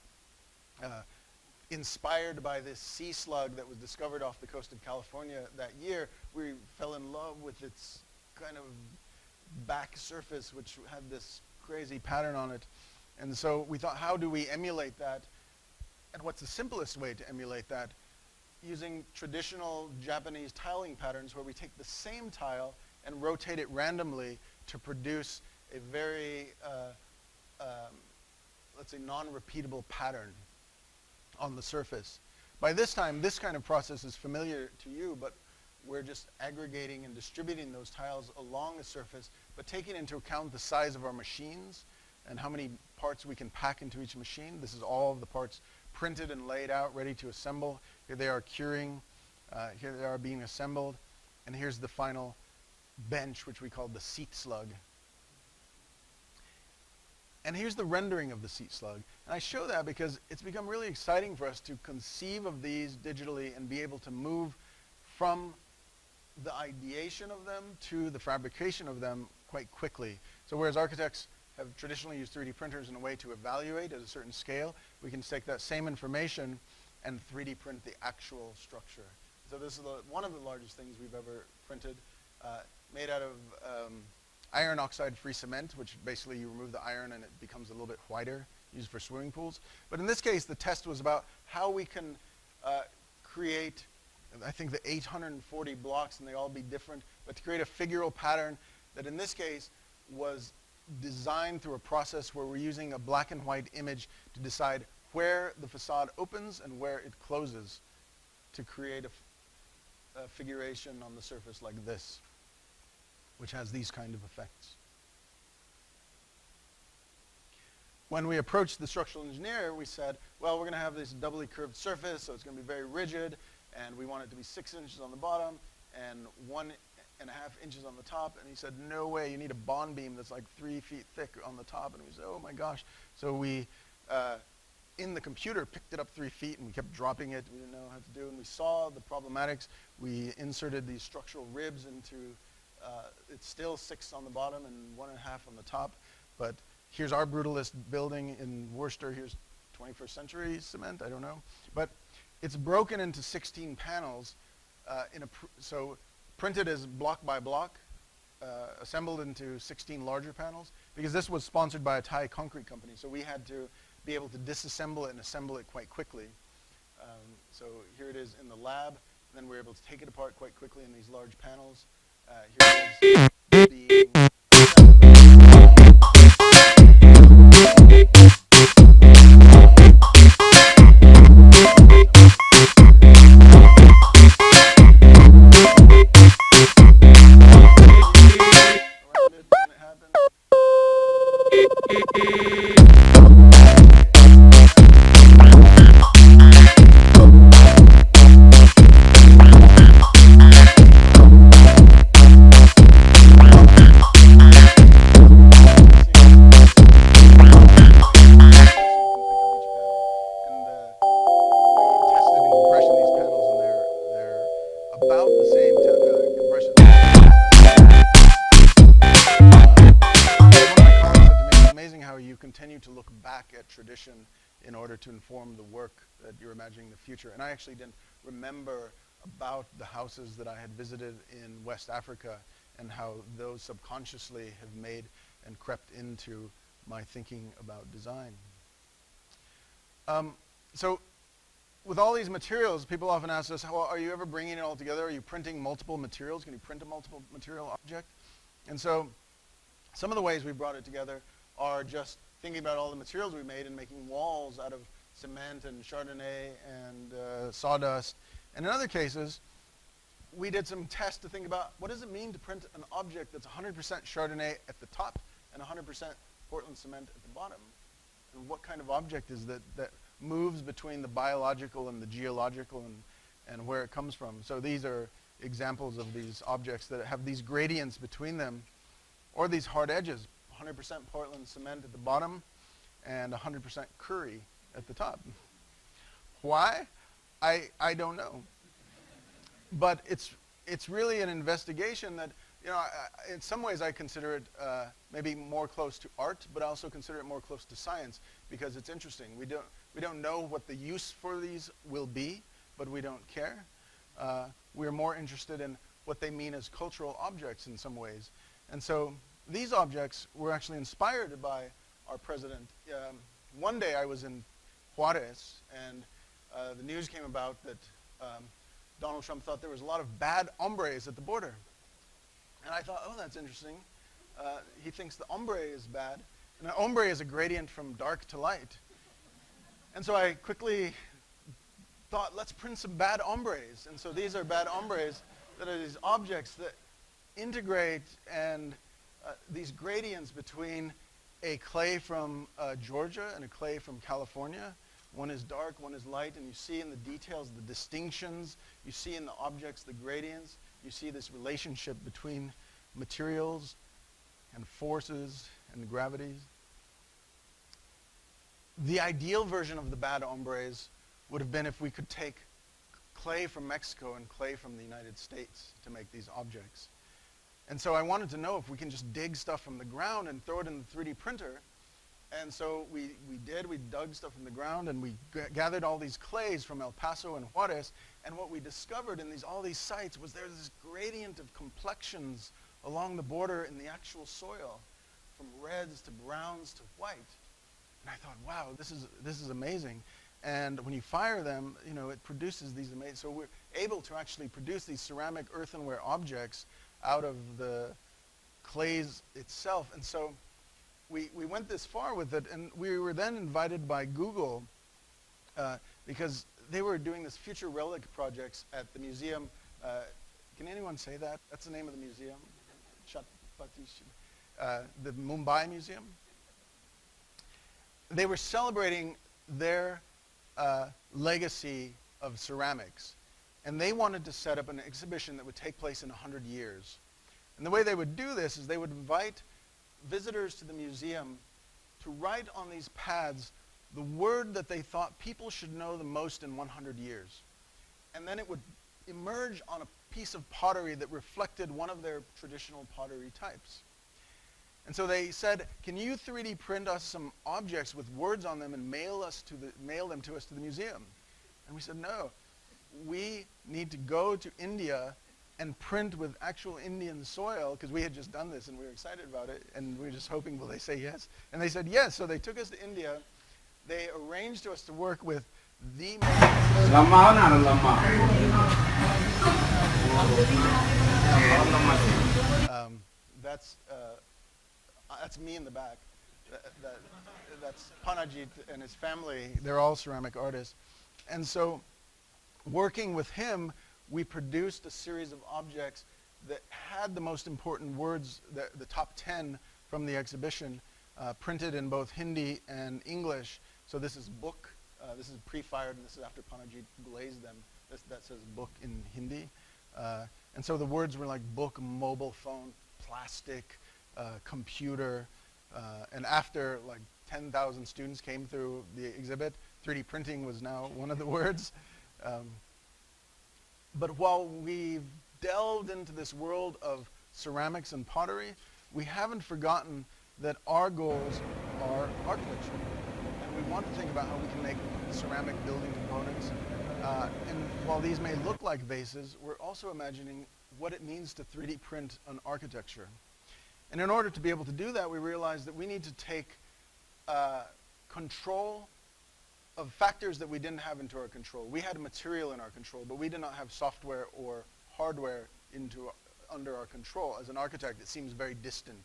Inspired by this sea slug that was discovered off the coast of California that year, we fell in love with its kind of back surface, which had this crazy pattern on it. And so we thought, how do we emulate that? And what's the simplest way to emulate that? Using traditional Japanese tiling patterns, where we take the same tile and rotate it randomly to produce a very, let's say, non-repeatable pattern on the surface. By this time, this kind of process is familiar to you, but we're just aggregating and distributing those tiles along the surface, but taking into account the size of our machines and how many parts we can pack into each machine. This is all of the parts printed and laid out, ready to assemble. Here they are curing. Here they are being assembled. And here's the final bench, which we call the seat slug. And here's the rendering of the seat slug. And I show that because it's become really exciting for us to conceive of these digitally and be able to move from the ideation of them to the fabrication of them quite quickly. So whereas architects have traditionally used 3D printers in a way to evaluate at a certain scale, we can take that same information and 3D print the actual structure. So this is one of the largest things we've ever printed, made out of iron oxide-free cement, which basically you remove the iron and it becomes a little bit whiter, used for swimming pools. But in this case, the test was about how we can create, I think, the 840 blocks, and they all be different, but to create a figural pattern that in this case was designed through a process where we're using a black and white image to decide where the facade opens and where it closes to create a figuration on the surface like this, which has these kind of effects. When we approached the structural engineer, we said, well, we're going to have this doubly curved surface, so it's going to be very rigid, and we want it to be 6 inches on the bottom and 1.5 inches on the top. And he said, no way, you need a bond beam that's like 3 feet thick on the top. And we said, oh my gosh. So we, in the computer, picked it up 3 feet, and we kept dropping it. We didn't know how to do, and we saw the problematics. We inserted these structural ribs into, it's still 6 on the bottom and 1.5 on the top. But here's our brutalist building in Worcester. Here's 21st century cement, I don't know. But it's broken into 16 panels, so printed as block by block, assembled into 16 larger panels, because this was sponsored by a Thai concrete company, so we had to be able to disassemble it and assemble it quite quickly. So here it is in the lab, and then we're able to take it apart quite quickly in these large panels. Here it is being tradition in order to inform the work that you're imagining in the future. And I actually didn't remember about the houses that I had visited in West Africa and how those subconsciously have made and crept into my thinking about design. So with all these materials, people often ask us, well, are you ever bringing it all together? Are you printing multiple materials? Can you print a multiple material object? And so some of the ways we brought it together are just thinking about all the materials we made and making walls out of cement and Chardonnay and sawdust. And in other cases, we did some tests to think about what does it mean to print an object that's 100% Chardonnay at the top and 100% Portland cement at the bottom? And what kind of object is that moves between the biological and the geological and where it comes from? So these are examples of these objects that have these gradients between them, or these hard edges, 100% Portland cement at the bottom and 100% curry at the top. Why? I don't know. But it's really an investigation that, you know, in some ways I consider it maybe more close to art, but I also consider it more close to science because it's interesting. We don't know what the use for these will be, but we don't care. We're more interested in what they mean as cultural objects in some ways. And so these objects were actually inspired by our president. One day I was in Juarez, and the news came about that Donald Trump thought there was a lot of bad hombres at the border. And I thought, oh, that's interesting. He thinks the hombre is bad. And an hombre is a gradient from dark to light. And so I quickly thought, let's print some bad hombres. And so these are bad hombres that are these objects that integrate and these gradients between a clay from Georgia and a clay from California. One is dark, one is light, and you see in the details the distinctions. You see in the objects the gradients. You see this relationship between materials and forces and gravities. The ideal version of the bad hombres would have been if we could take clay from Mexico and clay from the United States to make these objects. And so I wanted to know if we can just dig stuff from the ground and throw it in the 3D printer. And so we dug stuff from the ground, and we gathered all these clays from El Paso and Juarez, and what we discovered in all these sites was there's this gradient of complexions along the border in the actual soil, from reds to browns to white. And I thought, wow, this is amazing. And when you fire them, you know, it produces these amazing, so we're able to actually produce these ceramic earthenware objects out of the clays itself. And so we went this far with it, and we were then invited by Google because they were doing this future relic projects at the museum. Can anyone say that? That's the name of the museum. The Mumbai Museum. They were celebrating their legacy of ceramics, and they wanted to set up an exhibition that would take place in 100 years. And the way they would do this is they would invite visitors to the museum to write on these pads the word that they thought people should know the most in 100 years. And then it would emerge on a piece of pottery that reflected one of their traditional pottery types. And so they said, can you 3D print us some objects with words on them and mail them to us to the museum? And we said, no, we need to go to India and print with actual Indian soil, because we had just done this and we were excited about it, and we were just hoping, will they say yes? And they said yes, so they took us to India. They arranged to us to work with the that's me in the back. That's Panajit and his family. They're all ceramic artists. And so working with him, we produced a series of objects that had the most important words, the top 10 from the exhibition, printed in both Hindi and English. So this is book, this is pre-fired, and this is after Panajit glazed them. That says book in Hindi. And so the words were like book, mobile phone, plastic, computer, and after like 10,000 students came through the exhibit, 3D printing was now one of the words. But while we've delved into this world of ceramics and pottery, we haven't forgotten that our goals are architecture. And we want to think about how we can make ceramic building components. And while these may look like vases, we're also imagining what it means to 3D print an architecture. And in order to be able to do that, we realized that we need to take control of factors that we didn't have into our control. We had material in our control, but we did not have software or hardware under our control. As an architect, it seems very distant.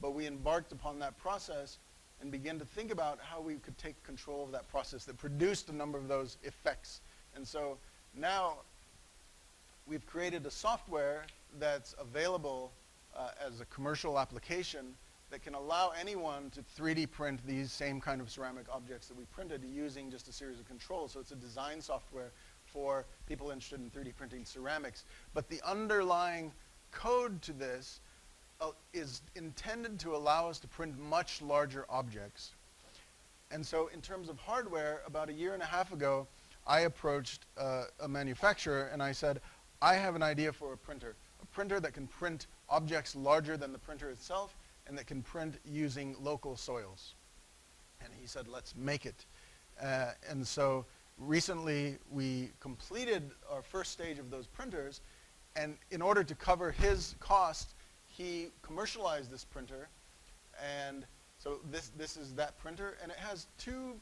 But we embarked upon that process and began to think about how we could take control of that process that produced a number of those effects. And so now we've created a software that's available as a commercial application that can allow anyone to 3D print these same kind of ceramic objects that we printed using just a series of controls. So it's a design software for people interested in 3D printing ceramics. But the underlying code to this is intended to allow us to print much larger objects. And so in terms of hardware, about a year and a half ago, I approached a manufacturer and I said, I have an idea for a printer that can print objects larger than the printer itself and that can print using local soils. And he said, let's make it. And so recently we completed our first stage of those printers, and in order to cover his costs, he commercialized this printer. And so this is that printer, and it has two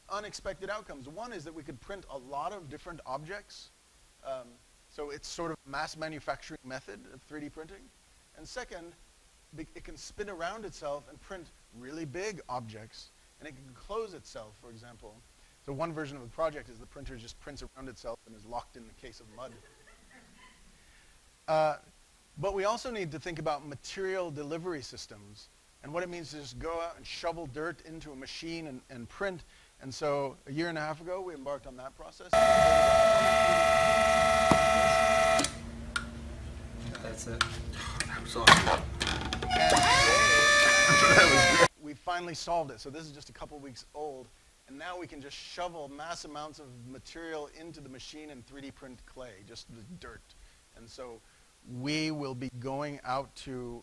unexpected outcomes. One is that we could print a lot of different objects. So it's sort of a mass manufacturing method of 3D printing. And second, it can spin around itself and print really big objects, and it can close itself, for example. So one version of the project is the printer just prints around itself and is locked in the case of mud. But we also need to think about material delivery systems and what it means to just go out and shovel dirt into a machine and print. And so a year and a half ago, we embarked on that process. That's it. That was awesome. We finally solved it. So this is just a couple weeks old. And now we can just shovel mass amounts of material into the machine and 3D print clay, just the dirt. And so we will be going out to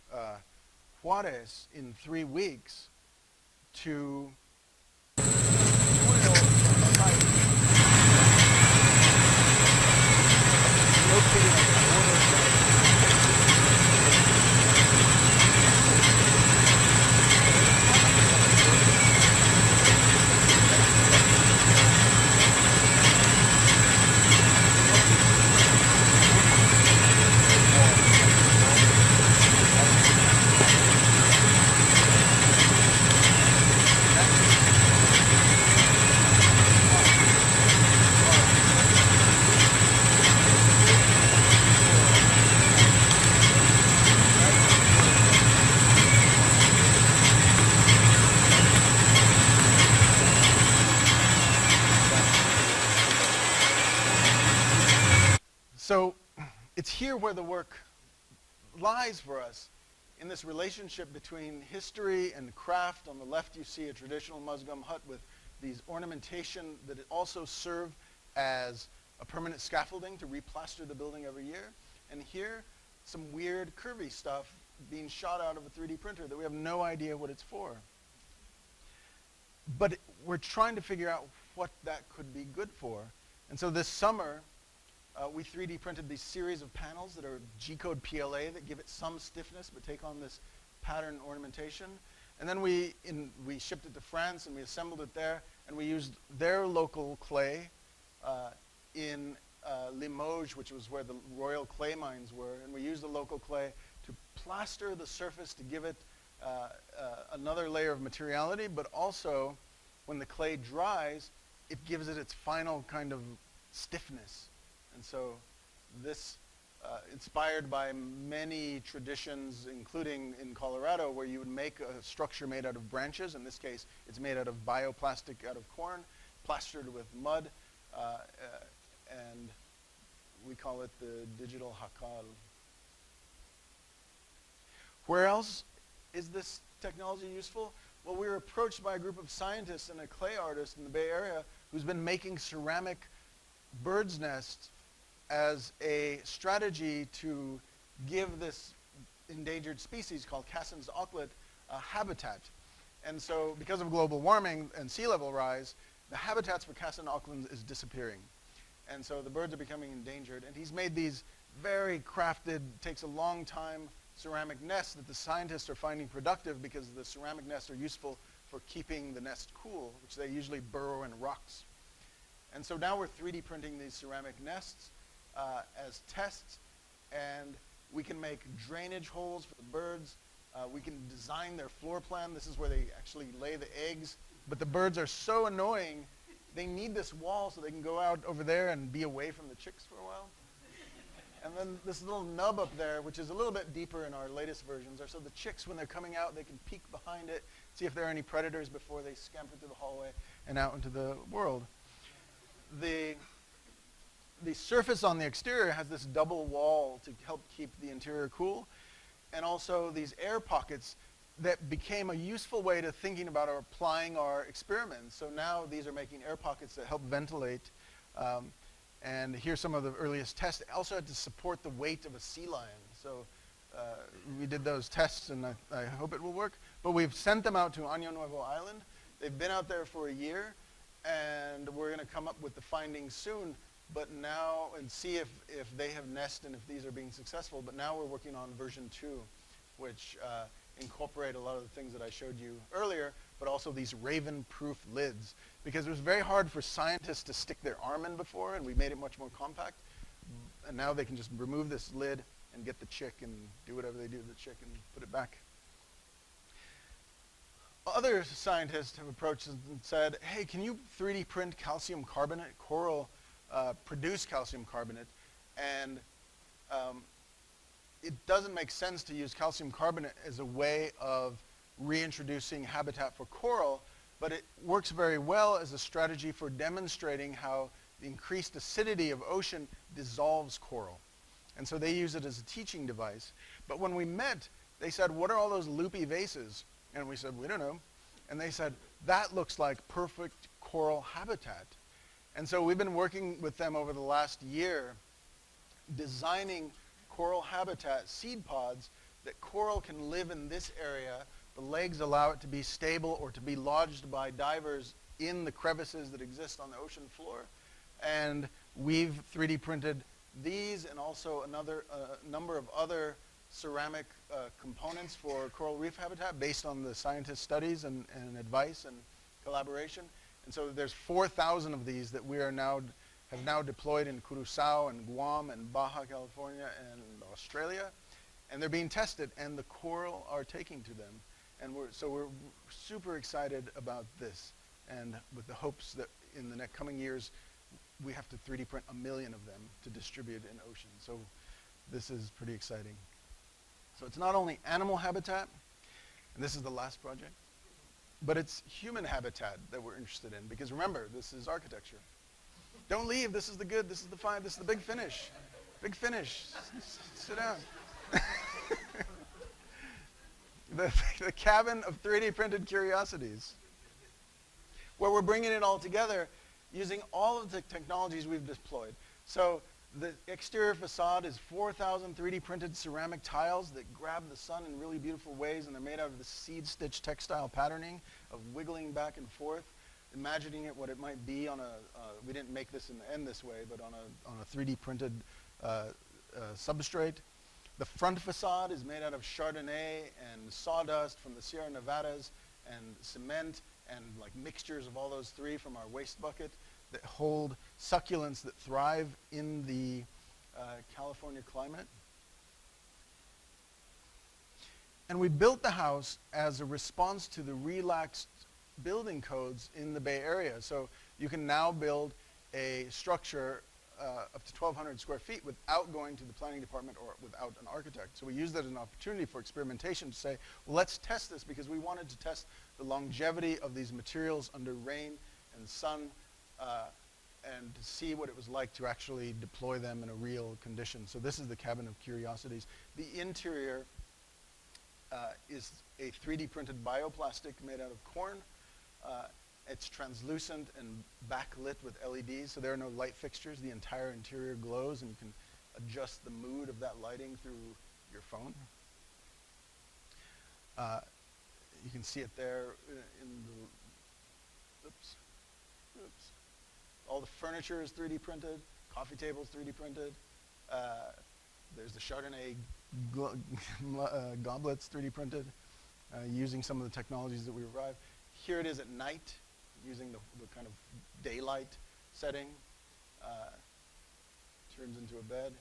Juarez in 3 weeks to So it's here where the work lies for us, in this relationship between history and craft. On the left you see a traditional Muslim hut with these ornamentation that also serve as a permanent scaffolding to replaster the building every year. And here, some weird curvy stuff being shot out of a 3D printer that we have no idea what it's for. But we're trying to figure out what that could be good for. And so this summer, we 3D printed these series of panels that are G-code PLA that give it some stiffness but take on this pattern ornamentation. And then we shipped it to France and we assembled it there, and we used their local clay in Limoges, which was where the royal clay mines were, and we used the local clay to plaster the surface to give it another layer of materiality, but also when the clay dries, it gives it its final kind of stiffness. And so this, inspired by many traditions, including in Colorado, where you would make a structure made out of branches. In this case, it's made out of bioplastic out of corn, plastered with mud, and we call it the digital hakal. Where else is this technology useful? Well, we were approached by a group of scientists and a clay artist in the Bay Area who's been making ceramic bird's nests as a strategy to give this endangered species called Cassin's auklet a habitat. And so because of global warming and sea level rise, the habitats for Cassin auckland is disappearing. And so the birds are becoming endangered. And he's made these very crafted, takes a long time, ceramic nests that the scientists are finding productive because the ceramic nests are useful for keeping the nest cool, which they usually burrow in rocks. And so now we're 3D printing these ceramic nests as tests, and we can make drainage holes for the birds. We can design their floor plan. This is where they actually lay the eggs. But the birds are so annoying, they need this wall so they can go out over there and be away from the chicks for a while. And then this little nub up there, which is a little bit deeper in our latest versions, are so the chicks, when they're coming out, they can peek behind it, see if there are any predators before they scamper through the hallway and out into the world. The surface on the exterior has this double wall to help keep the interior cool, and also these air pockets that became a useful way to thinking about or applying our experiments. So now these are making air pockets that help ventilate. And here's some of the earliest tests. It also had to support the weight of a sea lion. So we did those tests, and I hope it will work. But we've sent them out to Año Nuevo Island. They've been out there for a year, and we're going to come up with the findings soon. But now, and see if they have nested and if these are being successful. But now we're working on version 2, which incorporate a lot of the things that I showed you earlier, but also these raven-proof lids. Because it was very hard for scientists to stick their arm in before, and we made it much more compact. And now they can just remove this lid and get the chick and do whatever they do to the chick and put it back. Other scientists have approached us and said, hey, can you 3D print calcium carbonate? Coral produce calcium carbonate, and it doesn't make sense to use calcium carbonate as a way of reintroducing habitat for coral, but it works very well as a strategy for demonstrating how the increased acidity of ocean dissolves coral. And so they use it as a teaching device. But when we met, they said, what are all those loopy vases? And we said, we don't know. And they said, that looks like perfect coral habitat. And so we've been working with them over the last year, designing coral habitat seed pods that coral can live in this area. The legs allow it to be stable or to be lodged by divers in the crevices that exist on the ocean floor. And we've 3D printed these and also another number of other ceramic components for coral reef habitat based on the scientist studies and advice and collaboration. And so there's 4,000 of these that we are have now deployed in Curacao and Guam and Baja California and Australia. And they're being tested, and the coral are taking to them. And we're super excited about this, and with the hopes that in the next coming years, we have to 3D print 1 million of them to distribute in ocean. So this is pretty exciting. So it's not only animal habitat, and this is the last project, but it's human habitat that we're interested in, because remember, this is architecture. Don't leave, this is the good, this is the fine, this is the big finish. Big finish, sit down. The cabin of 3D printed curiosities, where we're bringing it all together using all of the technologies we've deployed. So the exterior facade is 4,000 3D printed ceramic tiles that grab the sun in really beautiful ways, and they're made out of the seed stitch textile patterning of wiggling back and forth, imagining it what it might be on a, we didn't make this in the end this way, but on a 3D printed substrate. The front facade is made out of Chardonnay and sawdust from the Sierra Nevadas and cement and like mixtures of all those three from our waste bucket that hold succulents that thrive in the California climate. And we built the house as a response to the relaxed building codes in the Bay Area. So you can now build a structure up to 1,200 square feet without going to the planning department or without an architect. So we used that as an opportunity for experimentation to say, well, let's test this, because we wanted to test the longevity of these materials under rain and sun and to see what it was like to actually deploy them in a real condition. So this is the cabin of curiosities. The interior is a 3D printed bioplastic made out of corn. It's translucent and backlit with LEDs, so there are no light fixtures. The entire interior glows, and you can adjust the mood of that lighting through your phone. You can see it there in the, all the furniture is 3D printed, coffee tables 3D printed. There's the Chardonnay goblets 3D printed, using some of the technologies that we arrived. here it is at night, using the kind of daylight setting. Turns into a bed.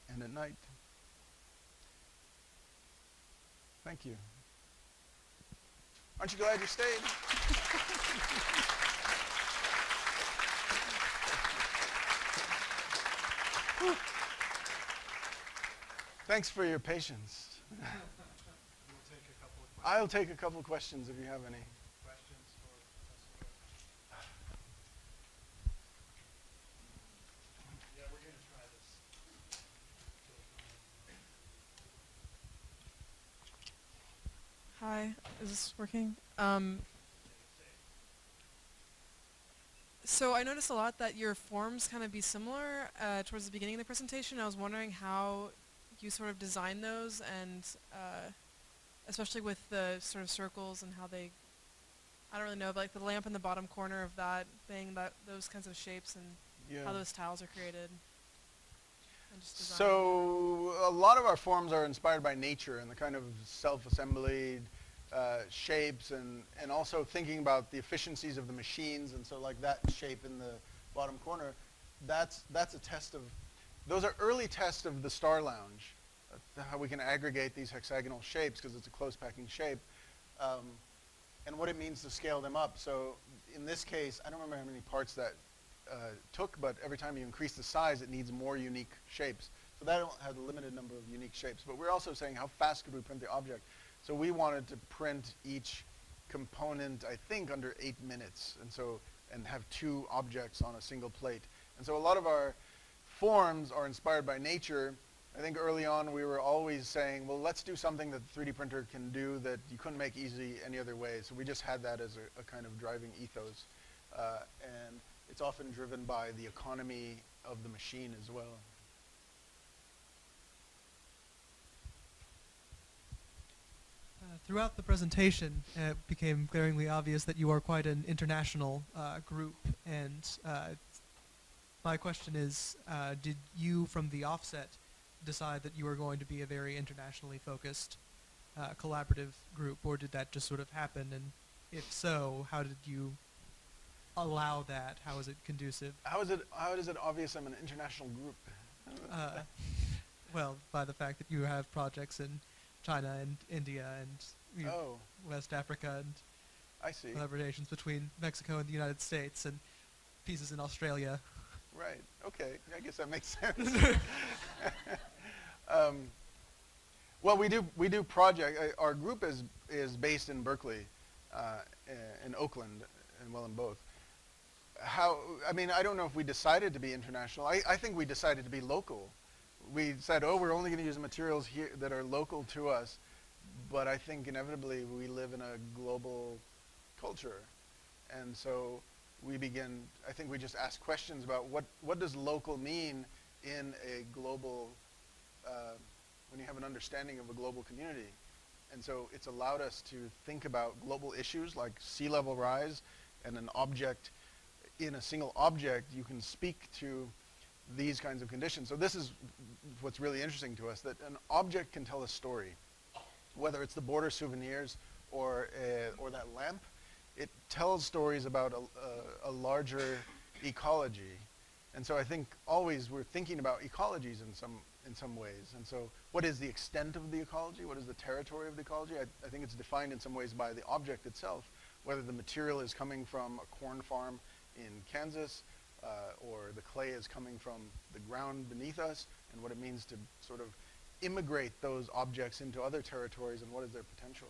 And at night. Thank you. Aren't you glad you stayed? Thanks for your patience. I'll take a couple of questions if you have any. Yeah, we're going to try this. Hi, is this working? So I noticed a lot that your forms kind of be similar towards the beginning of the presentation. I was wondering how you sort of design those, and especially with the sort of circles and how they, I don't really know, but like the lamp in the bottom corner of that thing, those kinds of shapes, and how those tiles are created. And just design. So a lot of our forms are inspired by nature and the kind of self-assembly shapes, and also thinking about the efficiencies of the machines. And so like that shape in the bottom corner, that's a test of, those are early tests of the Star Lounge, how we can aggregate these hexagonal shapes because it's a close packing shape, and what it means to scale them up. So in this case, I don't remember how many parts that took, but every time you increase the size, it needs more unique shapes. So that had a limited number of unique shapes. But we're also saying how fast could we print the object? So we wanted to print each component, I think, under 8 minutes, and have 2 objects on a single plate. And so a lot of our forms are inspired by nature. I think early on we were always saying, well, let's do something that the 3D printer can do that you couldn't make easy any other way. So we just had that as a kind of driving ethos. And it's often driven by the economy of the machine as well. Throughout the presentation, it became glaringly obvious that you are quite an international group, and my question is, did you from the offset decide that you were going to be a very internationally focused collaborative group, or did that just sort of happen, and if so, how did you allow that? How is it conducive? How is it obvious I'm an international group? Well, by the fact that you have projects in China and India and West Africa, and I see. collaborations between Mexico and the United States, and pieces in Australia. Right. Okay. I guess that makes sense. Well, we do project. Our group is based in Berkeley, in Oakland, and well, in both. I mean, I don't know if we decided to be international. I think we decided to be local. We said, oh, we're only going to use materials here that are local to us. But I think inevitably we live in a global culture. And so we I think we just asked questions about what does local mean in a global, when you have an understanding of a global community. And so it's allowed us to think about global issues like sea level rise, and an object, in a single object, you can speak to these kinds of conditions. So this is what's really interesting to us, that an object can tell a story. Whether it's the border souvenirs or that lamp, it tells stories about a larger ecology. And so I think always we're thinking about ecologies in some ways. And so what is the extent of the ecology? What is the territory of the ecology? I think it's defined in some ways by the object itself, whether the material is coming from a corn farm in Kansas, or the clay is coming from the ground beneath us, and what it means to sort of immigrate those objects into other territories, and what is their potential.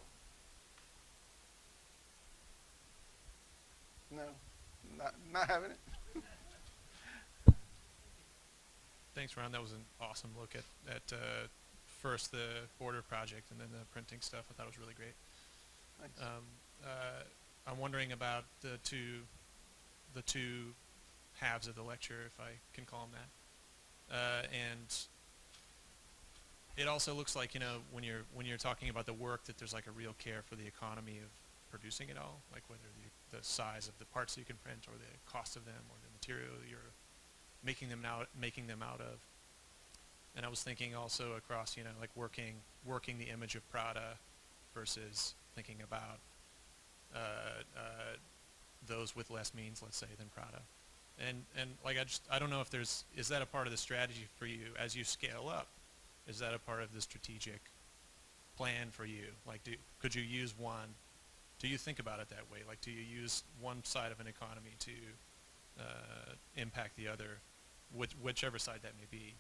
No, not having it. Thanks, Ron. That was an awesome look at first the border project and then the printing stuff. I thought it was really great. Thanks. I'm wondering about the two halves of the lecture, if I can call them that. And it also looks like, you know, when you're talking about the work, that there's like a real care for the economy of producing it all, like whether the size of the parts that you can print, or the cost of them, or the material you're making them out of. And I was thinking also across, you know, like working the image of Prada versus thinking about those with less means, let's say, than Prada. And like I don't know if is that a part of the strategy for you as you scale up? Is that a part of the strategic plan for you? Like, could you use one? Do you think about it that way? Like, do you use one side of an economy to impact the other, whichever side that may be?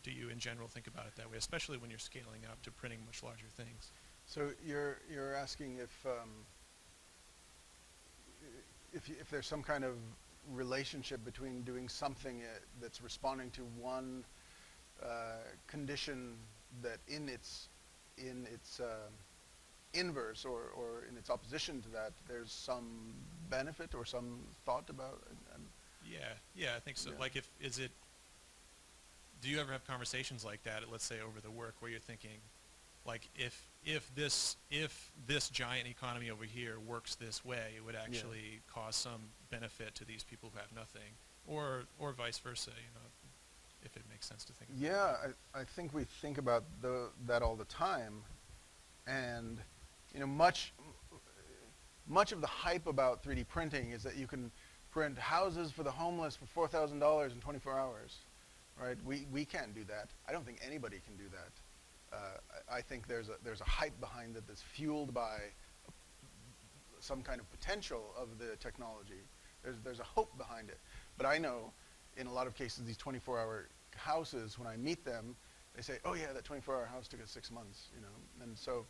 Do you in general think about it that way, especially when you're scaling up to printing much larger things? So you're asking if there's some kind of relationship between doing something that's responding to one condition that in its inverse or in its opposition to that, there's some benefit or some thought about it? Yeah, I think so. Yeah. Like, do you ever have conversations like that, let's say over the work, where you're thinking, like, if this giant economy over here works this way, it would actually cause some benefit to these people who have nothing, or vice versa, if it makes sense to think about it. Yeah, I think we think about that all the time, and much of the hype about 3D printing is that you can print houses for the homeless for $4,000 in 24 hours, right? We can't do that. I don't think anybody can do that. I think there's a hype behind it that's fueled by some kind of potential of the technology. There's a hope behind it. But I know in a lot of cases these 24-hour houses, when I meet them, they say, "Oh yeah, that 24-hour house took us 6 months," and so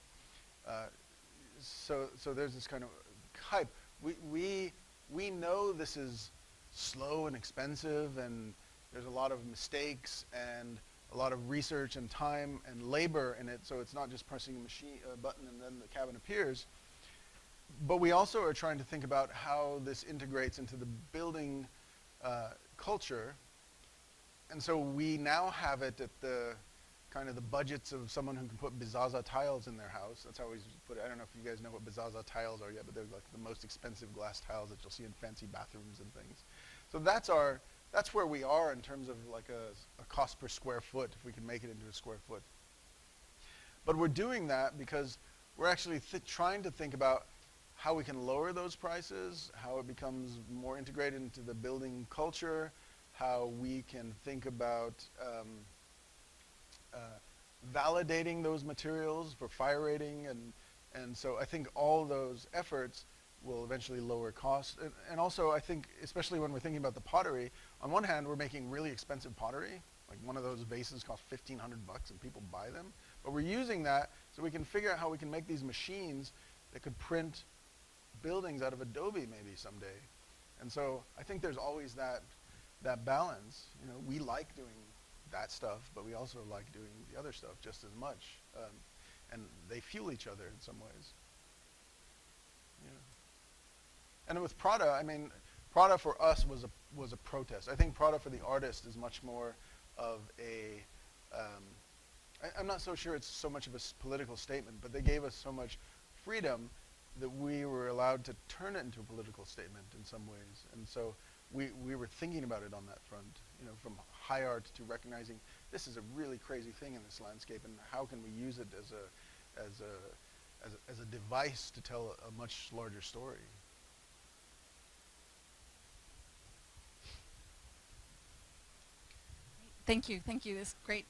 there's this kind of hype. We know this is slow and expensive, and there's a lot of mistakes and a lot of research and time and labor in it, so it's not just pressing a button and then the cabin appears. But we also are trying to think about how this integrates into the building culture. And so we now have it at the kind of the budgets of someone who can put Bizaza tiles in their house. That's how we put it. I don't know if you guys know what Bizaza tiles are yet, but they're like the most expensive glass tiles that you'll see in fancy bathrooms and things. So that's where we are in terms of like a cost per square foot, if we can make it into a square foot. But we're doing that because we're actually trying to think about how we can lower those prices, how it becomes more integrated into the building culture, how we can think about validating those materials for fire rating, and so I think all those efforts will eventually lower costs. And also I think, especially when we're thinking about the pottery, on one hand we're making really expensive pottery, like one of those vases costs $1,500 and people buy them, but we're using that so we can figure out how we can make these machines that could print buildings out of Adobe maybe someday. And so I think there's always that balance. We like doing that stuff, but we also like doing the other stuff just as much, and they fuel each other in some ways. And with Prada, I mean, Prada for us was a protest. I think Prada for the artist is much more of I'm not so sure it's so much of a political statement, but they gave us so much freedom that we were allowed to turn it into a political statement in some ways. And so we were thinking about it on that front, from high art to recognizing this is a really crazy thing in this landscape, and how can we use it as a device to tell a much larger story. Thank you. This great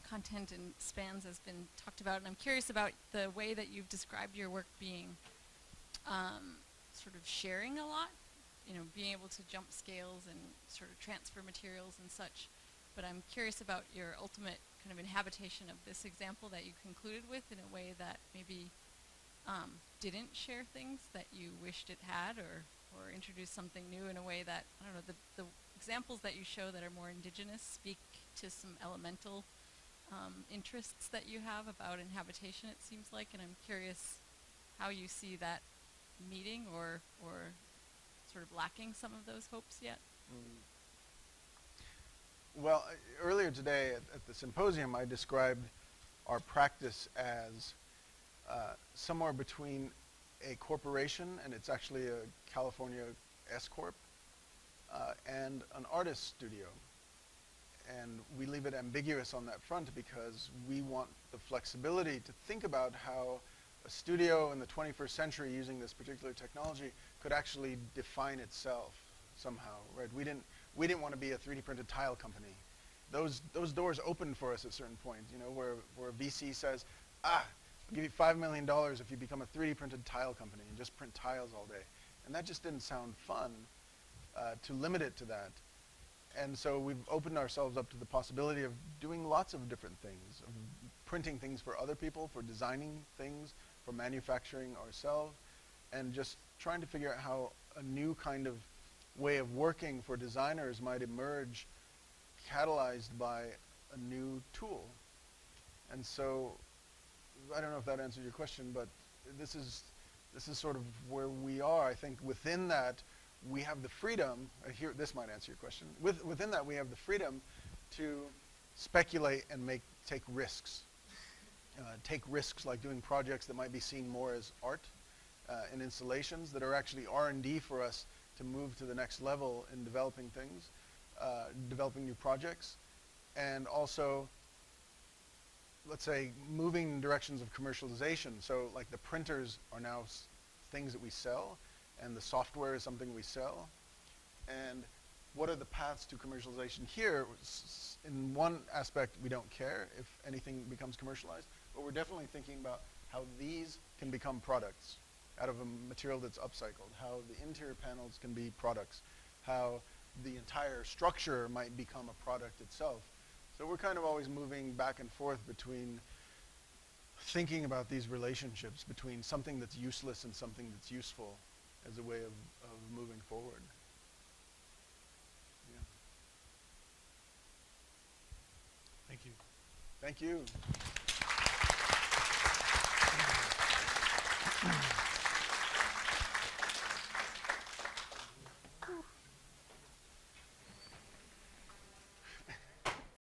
content and spans has been talked about, and I'm curious about the way that you've described your work being sort of sharing a lot, being able to jump scales and sort of transfer materials and such. But I'm curious about your ultimate kind of inhabitation of this example that you concluded with in a way that maybe didn't share things that you wished it had, or introduced something new in a way that, I don't know, the examples that you show that are more indigenous speak to some elemental interests that you have about inhabitation, it seems like, and I'm curious how you see that meeting or sort of lacking some of those hopes yet. Well, earlier today at the symposium, I described our practice as somewhere between a corporation, and it's actually a California S Corp, and an artist studio. And we leave it ambiguous on that front because we want the flexibility to think about how a studio in the 21st century using this particular technology could actually define itself somehow, right? We didn't want to be a 3D printed tile company. Those doors opened for us at a certain point, you know, where a VC says, I'll give you $5 million if you become a 3D printed tile company and just print tiles all day. And that just didn't sound fun to limit it to that. And so we've opened ourselves up to the possibility of doing lots of different things, of printing things for other people, for designing things, for manufacturing ourselves, and just trying to figure out how a new kind of way of working for designers might emerge, catalyzed by a new tool. And so, I don't know if that answered your question, but this is sort of where we are. I think within that, we have the freedom, here, this might answer your question, within that we have the freedom to speculate and take risks. Take risks like doing projects that might be seen more as art and installations that are actually R&D for us to move to the next level in developing things, developing new projects, and also, let's say, moving in directions of commercialization. So like the printers are now things that we sell, and the software is something we sell. And what are the paths to commercialization here? In one aspect, we don't care if anything becomes commercialized, but we're definitely thinking about how these can become products out of a material that's upcycled, how the interior panels can be products, how the entire structure might become a product itself. So we're kind of always moving back and forth between thinking about these relationships between something that's useless and something that's useful as a way of moving forward. Yeah. Thank you. Thank you.